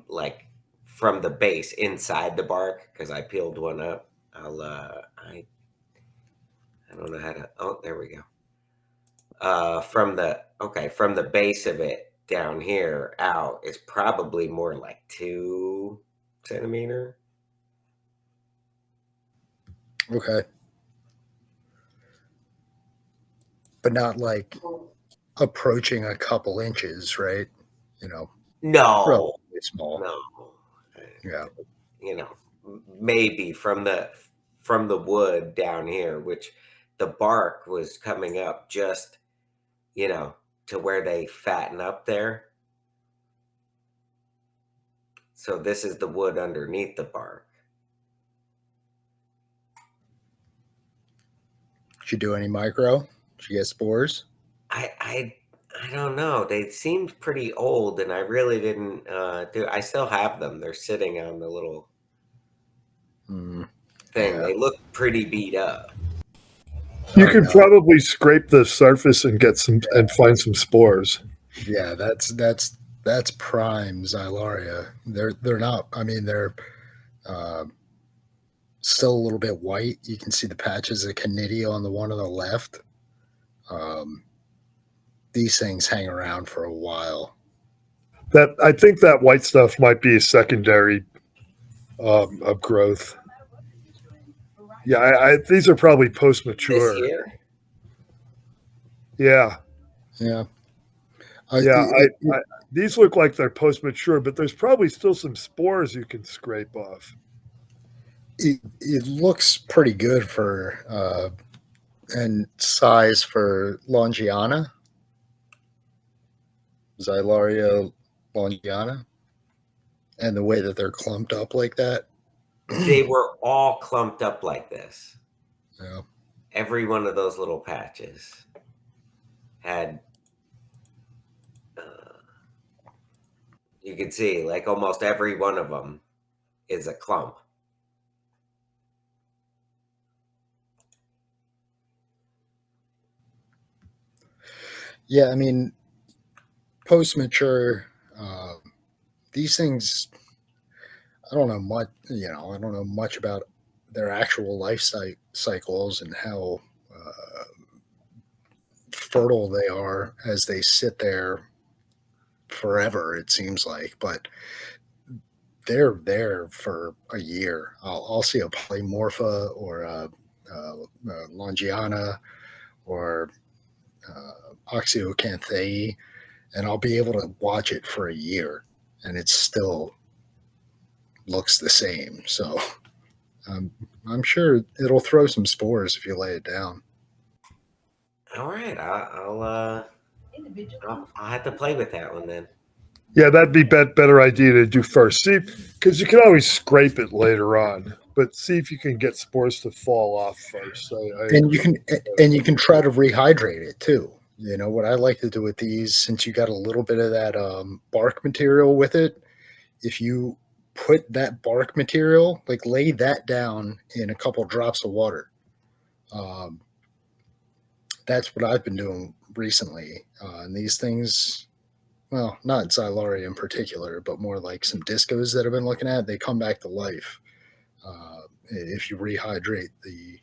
like from the base inside the bark, because I peeled one up. I don't know how to. Oh, there we go. From the base of it down here out, it's probably more like 2 centimeter. Okay. But not like approaching a couple inches, right? No, Relatively small. no. Yeah. Maybe from the wood down here, which the bark was coming up just, to where they fatten up there. So this is the wood underneath the bark. Did you do any micro? Did you get spores? I don't know. They seemed pretty old, and I really didn't do. I still have them. They're sitting on the little thing. Yeah. They look pretty beat up. You can probably scrape the surface and get some and find some spores. Yeah, that's prime xylaria. They're not. I mean, they're still a little bit white. You can see the patches of canidia on the one on the left. These things hang around for a while. That I think that white stuff might be a secondary of growth. Yeah, these are probably post This mature. here? Yeah, Yeah. these look like they're post mature, but there's probably still some spores you can scrape off. It looks pretty good for and size for Longiana, Xylaria longiana, and the way that they're clumped up like that. They were all clumped up like this. Yeah. Every one of those little patches had, you can see like almost every one of them is a clump. Yeah, I mean, post mature, these things. I don't know much. I don't know much about their actual life cycles and how fertile they are as they sit there forever. It seems like, but they're there for a year. I'll see a polymorpha or a longiana or oxyocanthae, and I'll be able to watch it for a year, and it still looks the same. So I'm sure it'll throw some spores if you lay it down. All right, I'll have to play with that one then. Yeah, that'd be better idea to do first. See, because you can always scrape it later on, but see if you can get spores to fall off first. And you can try to rehydrate it too. You know what I like to do with these, since you got a little bit of that bark material with it, if you put that bark material, like lay that down in a couple drops of water. That's what I've been doing recently. And these things, well, not Xylaria in particular, but more like some discos that I've been looking at, they come back to life if you rehydrate the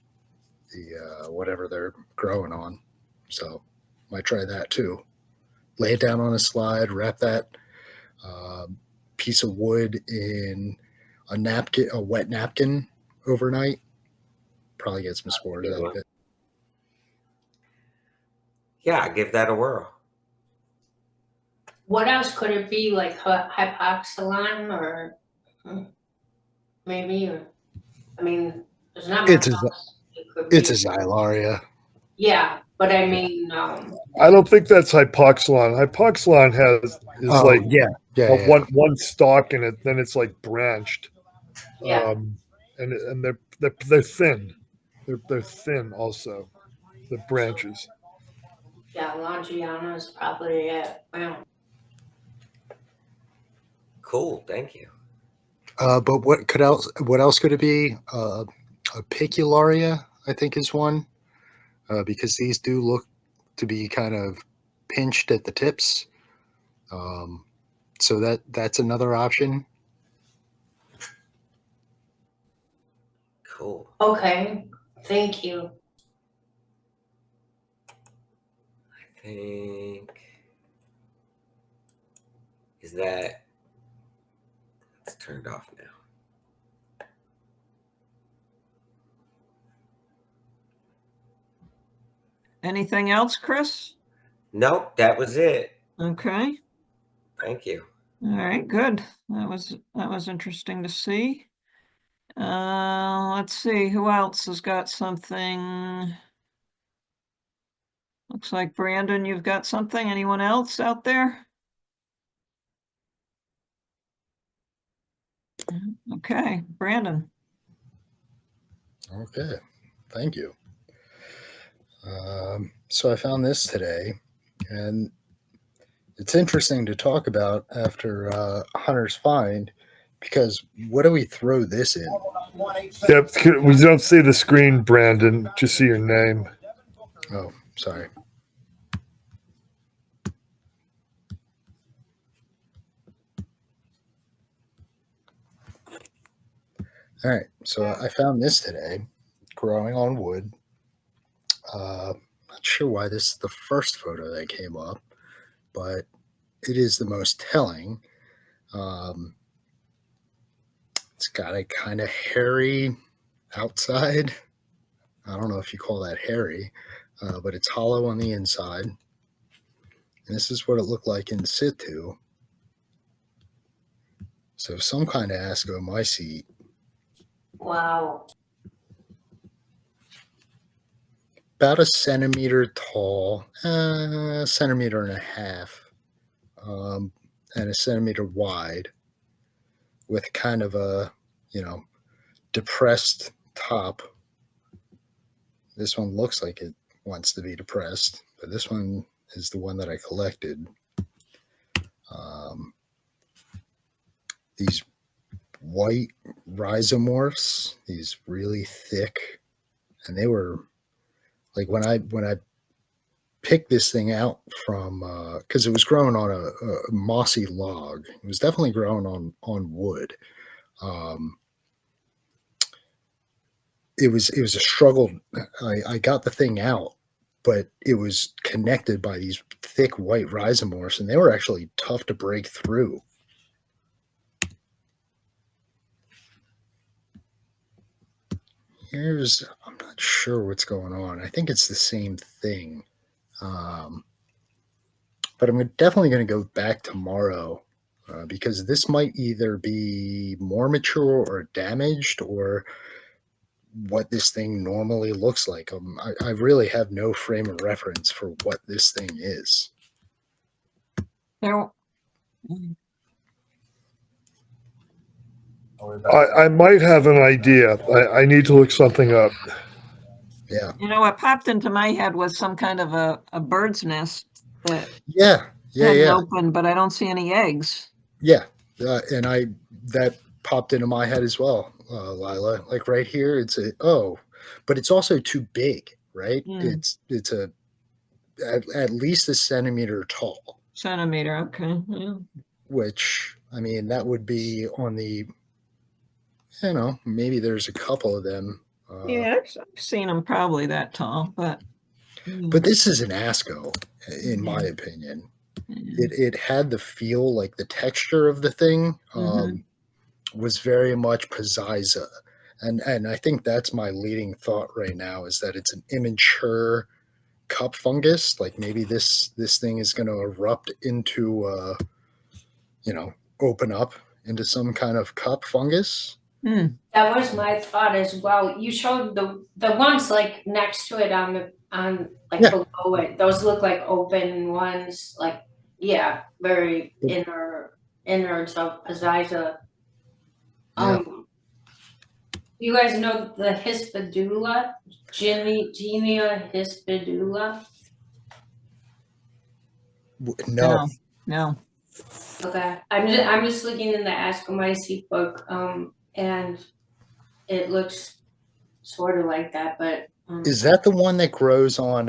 whatever they're growing on. So might try that too. Lay it down on a slide, wrap that piece of wood in a napkin, a wet napkin overnight. Probably get some spores out of it. Yeah, give that a whirl. What else could it be, like hypoxylon or maybe? Or, I mean, there's not much else it could be. It's a Xylaria. Yeah, but I mean, I don't think that's hypoxylon. Hypoxylon one stalk in it, then it's like branched. Yeah. And they're thin. They're thin also. The branches. Yeah, Longiana is probably it. Wow. Cool, thank you. But what else could it be? A picularia, I think, is one. Because these do look to be kind of pinched at the tips. So that's another option. Cool. Okay, thank you. I think it's turned off now. Anything else, Chris? Nope, that was it. Okay. Thank you. All right, good. That was interesting to see. Let's see, who else has got something? Looks like Brandon, you've got something. Anyone else out there? Okay, Brandon. Okay, thank you. So I found this today, and it's interesting to talk about after Hunter's find, because what do we throw this in? Yep, we don't see the screen, Brandon. Just see your name. Oh, sorry. All right, so I found this today, growing on wood. Not sure why this is the first photo that came up, but it is the most telling. It's got a kind of hairy outside. I don't know if you call that hairy, but it's hollow on the inside. And this is what it looked like in situ. So some kind of ascomycete. Wow. About a centimeter tall, a centimeter and a half, and a centimeter wide, with kind of a, depressed top. This one looks like it wants to be depressed, but this one is the one that I collected. These white rhizomorphs, these really thick, and they were like when I picked this thing out from because it was growing on a mossy log. It was definitely growing on wood. It was a struggle. I got the thing out, but it was connected by these thick white rhizomorphs, and they were actually tough to break through. I'm not sure what's going on. I think it's the same thing. But but I'm definitely going to go back tomorrow because this might either be more mature or damaged or what this thing normally looks like. I really have no frame of reference for what this thing is. There, I might have an idea. I need to look something up. Yeah. what popped into my head was some kind of a bird's nest that Yeah. hadn't opened, but I don't see any eggs. Yeah. And that popped into my head as well, Lila. Like right here, but it's also too big, right? It's at least a centimeter tall. Centimeter, okay. Yeah. Which, I mean, that would be on the, maybe there's a couple of them. Yeah, I've seen them probably that tall, but this is an ASCO, in my opinion. It had the feel, like the texture of the thing was very much Pizziza. And I think that's my leading thought right now, is that it's an immature cup fungus. Like maybe this thing is going to erupt into, open up into some kind of cup fungus. That was my thought as well. You showed the ones like next to it on below it. Those look like open ones, like very innards of Pizziza. You guys know the Hispidula, Genia Hispidula? No. Okay, I'm just looking in the Ascomyces book, and it looks sort of like that, but is that the one that grows on?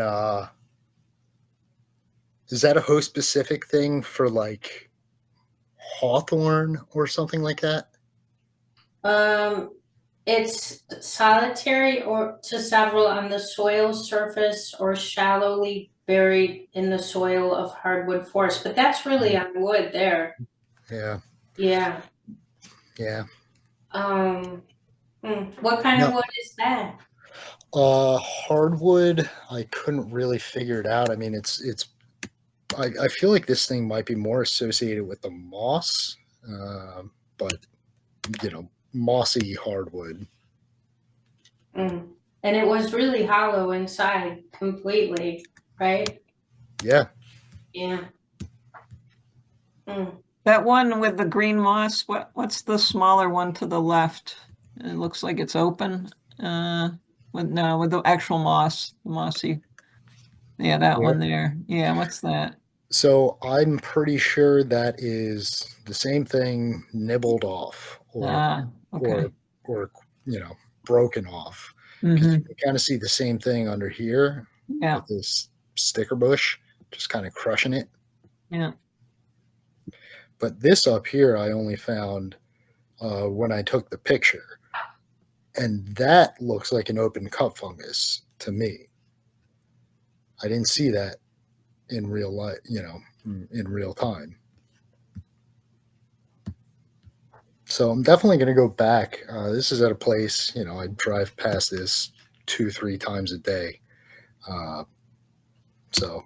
Is that a host specific thing for like hawthorn or something like that? It's solitary or to several on the soil surface or shallowly buried in the soil of hardwood forest, but that's really on wood there. Yeah. Yeah. Yeah. What kind of wood is that? Hardwood. I couldn't really figure it out. I mean, I feel like this thing might be more associated with the moss, but mossy hardwood. And it was really hollow inside completely, right? Yeah. Yeah. That one with the green moss, what's the smaller one to the left? It looks like it's open. With the actual moss, the mossy. Yeah, that one there. Yeah, what's that? So I'm pretty sure that is the same thing nibbled off or broken off. Because you can kind of see the same thing under here with this sticker bush, just kind of crushing it. Yeah. But this up here, I only found when I took the picture. And that looks like an open cup fungus to me. I didn't see that in real life, in real time. So I'm definitely going to go back. This is at a place, I drive past this 2-3 times a day. So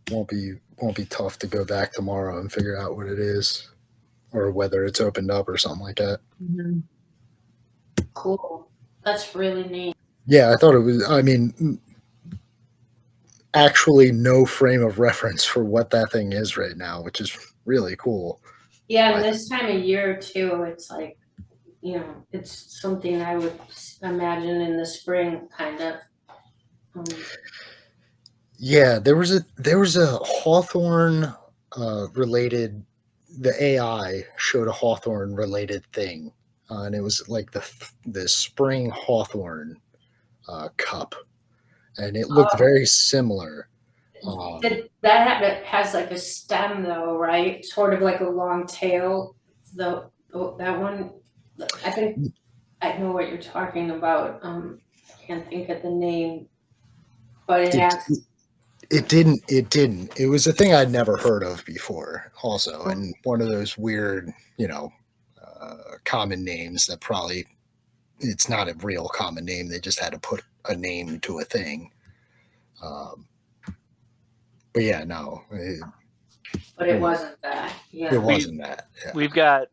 won't be tough to go back tomorrow and figure out what it is or whether it's opened up or something like that. Cool. That's really neat. Yeah, I thought it was, actually no frame of reference for what that thing is right now, which is really cool. Yeah, and this time of year too, it's like, it's something I would imagine in the spring, kind of. Yeah, there was a hawthorn related. The AI showed a hawthorn related thing, and it was like the spring hawthorn cup, and it looked very similar. That has like a stem though, right? Sort of like a long tail. That one, I think I know what you're talking about. I can't think of the name, but it didn't. It was a thing I'd never heard of before, also, and one of those weird, common names that probably it's not a real common name. They just had to put a name to a thing. But yeah, no, But it wasn't that. it Yeah. wasn't that. Yeah. We've got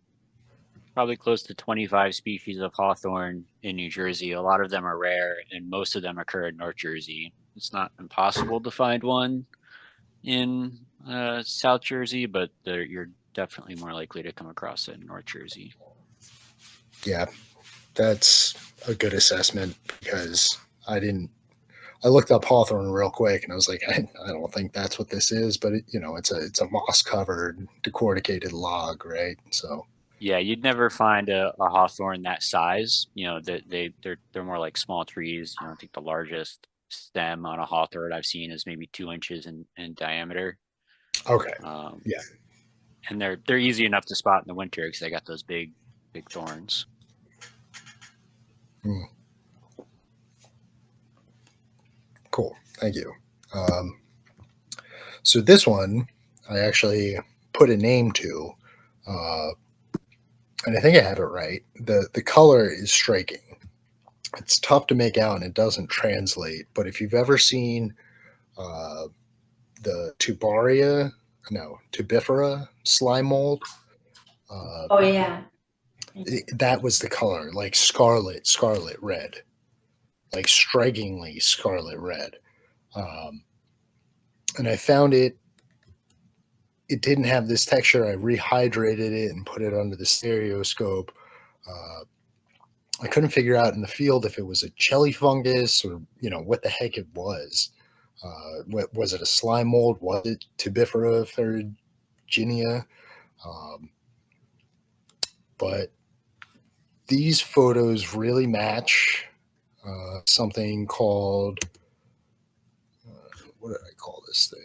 probably close to 25 species of hawthorn in New Jersey. A lot of them are rare, and most of them occur in North Jersey. It's not impossible to find one in South Jersey, but you're definitely more likely to come across it in North Jersey. Yeah, that's a good assessment because I looked up hawthorn real quick and I was like, I don't think that's what this is, but it's a moss covered decorticated log, right? So Yeah, you'd never find a hawthorn that size. You know, they're more like small trees. You know, I think the largest stem on a hawthorn I've seen is maybe 2 inches in diameter. okay, yeah. And they're easy enough to spot in the winter because they got those big thorns. Cool, thank you. So this one I actually put a name to, and I think I have it right. The color is striking. It's tough to make out and it doesn't translate. But if you've ever seen the tubifera slime mold, Oh yeah. that was the color, like scarlet red, like strikingly scarlet red. And I found it didn't have this texture. I rehydrated it and put it under the stereoscope. I couldn't figure out in the field if it was a jelly fungus or what the heck it was. Was it a slime mold? Was it tubifera ferruginea? But these photos really match something called what did I call this thing?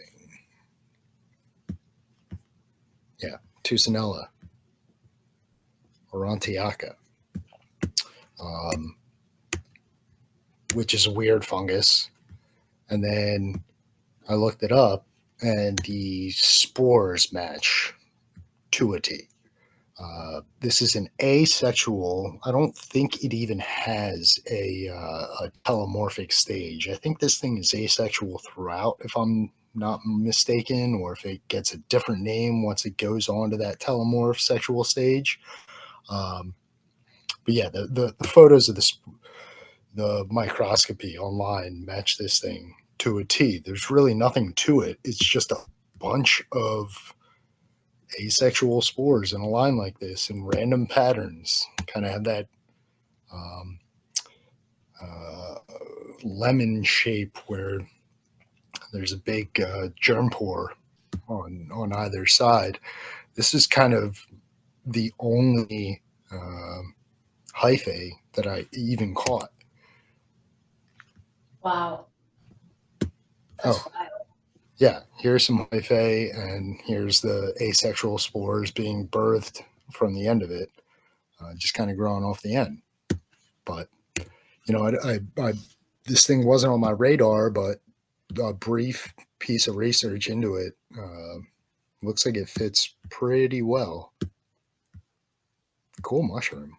Yeah, Tucinella or Antioca, which is a weird fungus. And then I looked it up, and the spores match to a T. This is an asexual. I don't think it even has a telomorphic stage. I think this thing is asexual throughout, if I'm not mistaken, or if it gets a different name once it goes on to that telomorph sexual stage. But yeah, the photos of the microscopy online match this thing to a T. There's really nothing to it. It's just a bunch of asexual spores in a line like this in random patterns. Kind of have that lemon shape where there's a big germ pore on either side. This is kind of the only hyphae that I even caught. Wow. That's wild. Yeah, here's some hyphae, and here's the asexual spores being birthed from the end of it, just kind of growing off the end. But this thing wasn't on my radar, but a brief piece of research into it looks like it fits pretty well. Cool mushroom.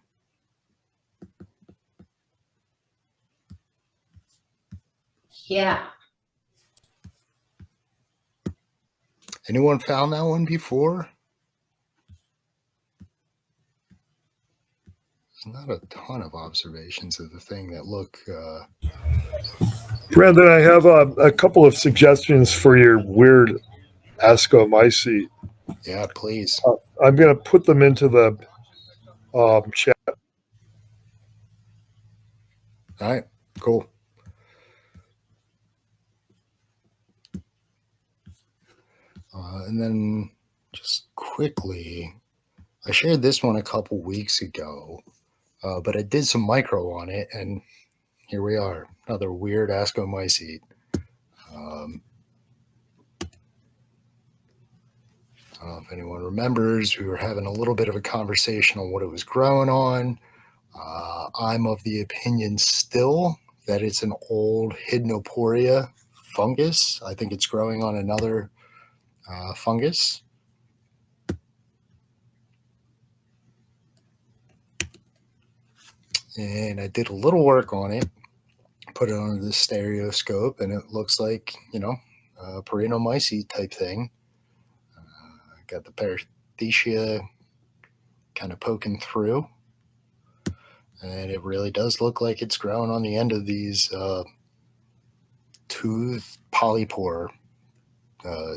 Yeah. Anyone found that one before? There's not a ton of observations of the thing that look. Brandon, I have a couple of suggestions for your weird ascomycete. Yeah, please. I'm going to put them into the chat. All right, cool. And then just quickly, I shared this one a couple weeks ago, but I did some micro on it, and here we are, another weird ascomycete. If anyone remembers, we were having a little bit of a conversation on what it was growing on. I'm of the opinion still that it's an old Hydnoporia fungus. I think it's growing on another fungus. And I did a little work on it, put it under the stereoscope, and it looks like, Perennomycete type thing. Got the parathecia kind of poking through. And it really does look like it's growing on the end of these toothed polypore,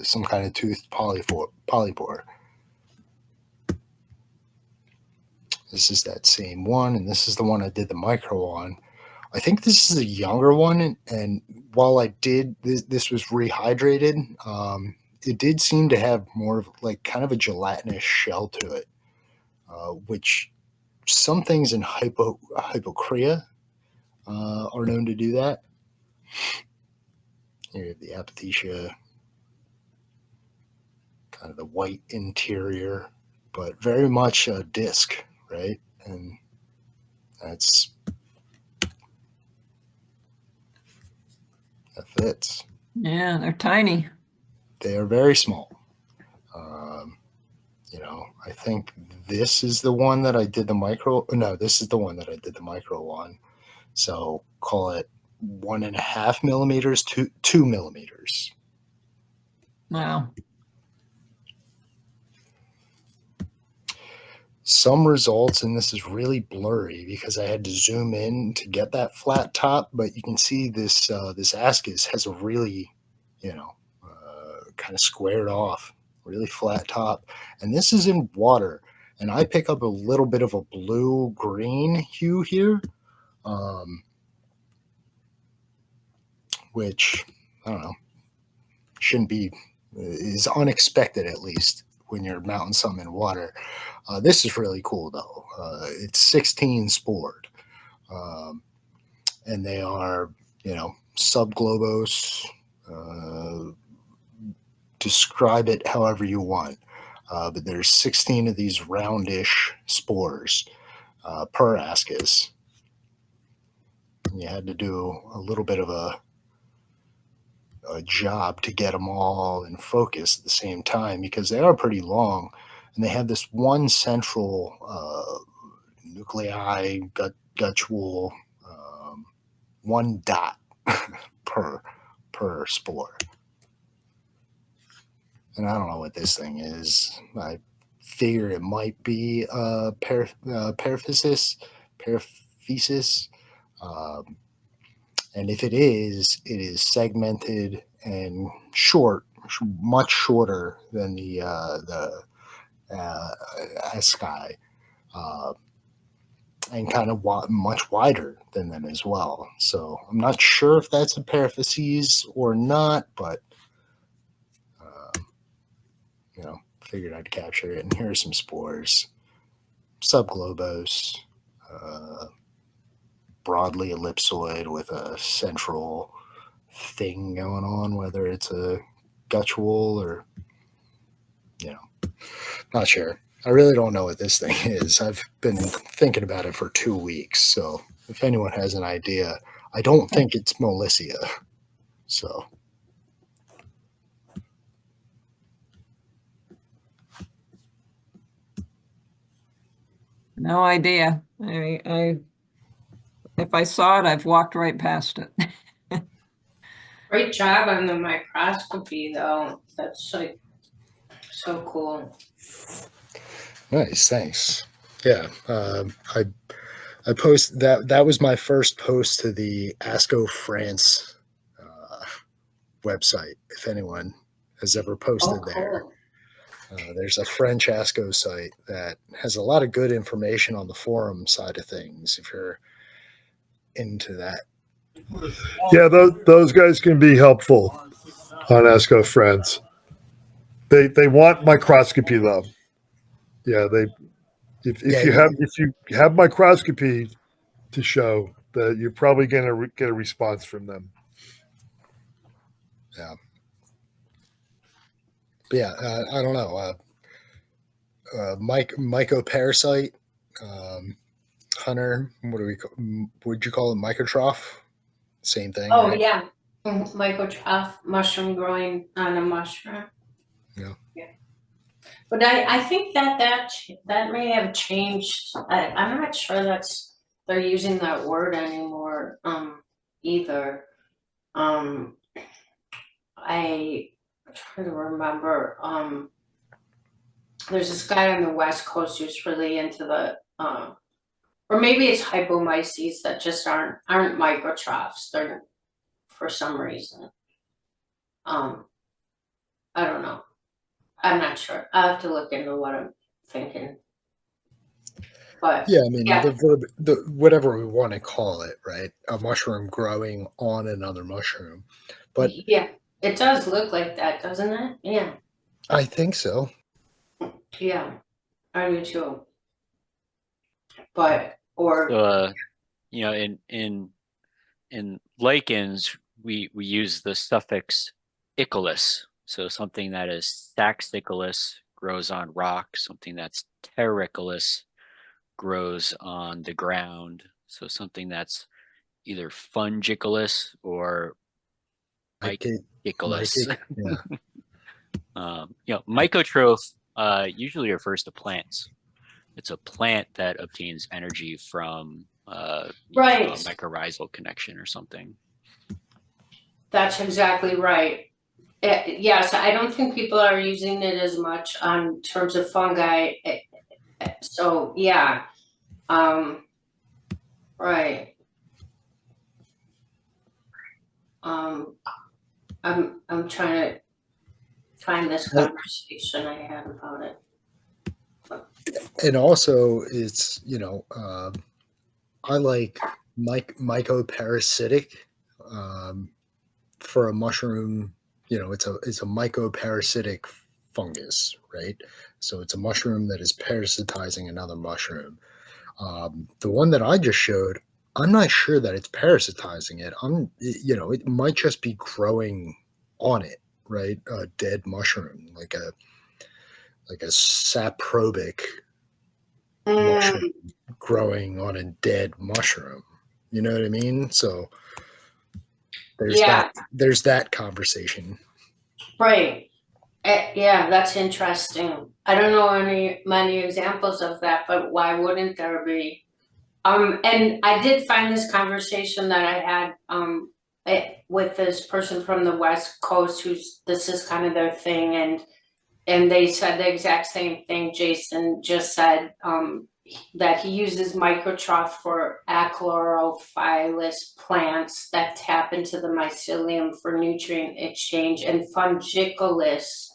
some kind of toothed polypore. This is that same one, and this is the one I did the micro on. I think this is a younger one, and while I did this was rehydrated, it did seem to have more of like kind of a gelatinous shell to it, which some things in hypocrea are known to do that. Here you have the apothecia, kind of the white interior, but very much a disc, right? And that fits. Yeah, they're tiny. They are very small. I think this is the one that I did the micro. No, this is the one that I did the micro on. So call it 1.5 millimeters to 2 millimeters. Wow. Some results, and this is really blurry because I had to zoom in to get that flat top, but you can see this this ascus has a really, kind of squared off, really flat top. And this is in water, and I pick up a little bit of a blue-green hue here, which, I don't know, shouldn't be, is unexpected at least when you're mounting some in water. This is really cool though. It's 16 spored, and they are, subglobose. Describe it however you want, but there's 16 of these roundish spores per ascus. And you had to do a little bit of a job to get them all in focus at the same time because they are pretty long, and they have this one central nuclei guttural, one dot per spore. And I don't know what this thing is. I figure it might be paraphysis. And if it is segmented and short, much shorter than the asci, and kind of much wider than them as well. So I'm not sure if that's a paraphysis or not, but figured I'd capture it. And here are some spores, subglobose, broadly ellipsoid with a central thing going on, whether it's a guttural or, not sure. I really don't know what this thing is. I've been thinking about it for 2 weeks. So if anyone has an idea, I don't think it's Molyssia. So. No idea. I if I saw it, I've walked right past it. Great job on the microscopy, though. That's like so cool. Nice, thanks. Yeah, I post that. That was my first post to the ASCO France website. If anyone has ever posted there. There's a French ASCO site that has a lot of good information on the forum side of things if you're into that. Yeah, those guys can be helpful on ASCO Friends. They want microscopy though. Yeah, if you have microscopy to show, that you're probably going to get a response from them. Yeah. But yeah, I don't know. Mycoparasite, Hunter, would you call it microtroph? Same thing. Oh, right? yeah. Mycotroph, mushroom growing on a mushroom. Yeah. But I think that may have changed. I'm not sure they're using that word anymore, either. I'm trying to remember. There's this guy on the West Coast who's really into the or maybe it's hypomyces that just aren't microtrophs. They're for some reason. I don't know. I'm not sure. I have to look into what I'm thinking. But Yeah, I mean, yeah. the whatever we want to call it, right? A mushroom growing on another mushroom. But yeah, it does look like that, doesn't it? Yeah. I think so. Yeah, I do too. But or you know, in lichens, we use the suffix icolous. So something that is saxicolous grows on rock. Something that's terricolous grows on the ground. So something that's either fungicolous or mycicolous. Yeah. Mycotroph usually refers to plants. It's a plant that obtains energy from right. a mycorrhizal connection or something. That's exactly right. Yes, I don't think people are using it as much on terms of fungi. So yeah, right. I'm trying to find this conversation I had about it. And also, it's I like mycoparasitic for a mushroom. It's a mycoparasitic fungus, right? So it's a mushroom that is parasitizing another mushroom. The one that I just showed, I'm not sure that it's parasitizing it. It might just be growing on it, right? A dead mushroom, like a saprobic mushroom growing on a dead mushroom. You know what I mean? So there's that conversation. Right. Yeah, that's interesting. I don't know many examples of that, but why wouldn't there be? And I did find this conversation that I had with this person from the West Coast this is kind of their thing, and they said the exact same thing Jason just said, that he uses microtroph for achlorophyllous plants that tap into the mycelium for nutrient exchange, and fungiculous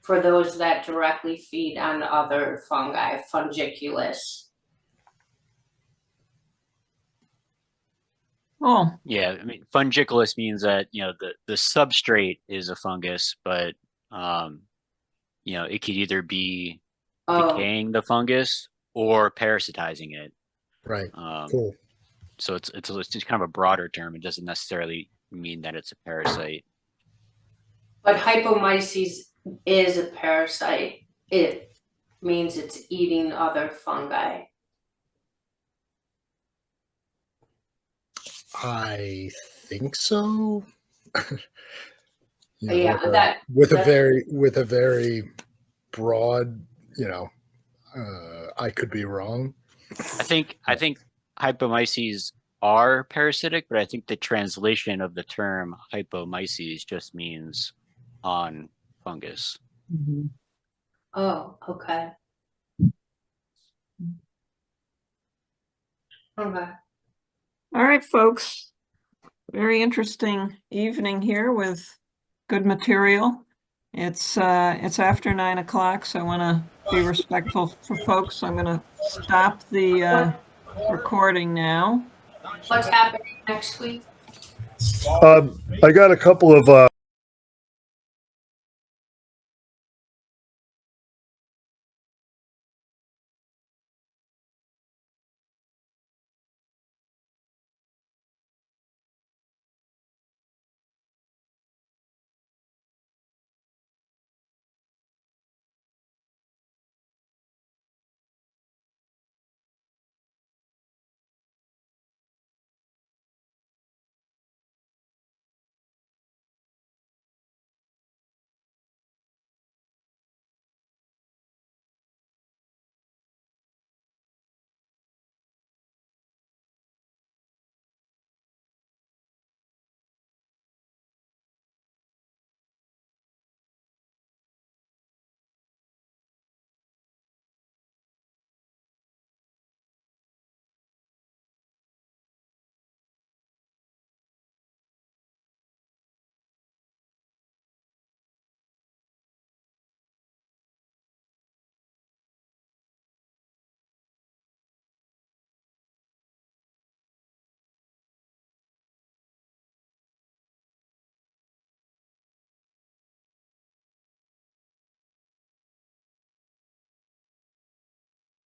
for those that directly feed on other fungi, fungiculous. Oh. Yeah, I mean, fungiculous means that, the substrate is a fungus, but, it could either be decaying the fungus or parasitizing it. Right. Cool. So it's just kind of a broader term. It doesn't necessarily mean that it's a parasite. But hypomyces is a parasite. It means it's eating other fungi. I think so. Yeah, with a very broad, I could be wrong. I think hypomyces are parasitic, but I think the translation of the term hypomyces just means on fungus. Mm-hmm. Oh, okay. Okay. All right, folks. Very interesting evening here with good material. It's after 9 o'clock, so I want to be respectful for folks. So I'm going to stop the recording now. What's happening next week? I got a couple of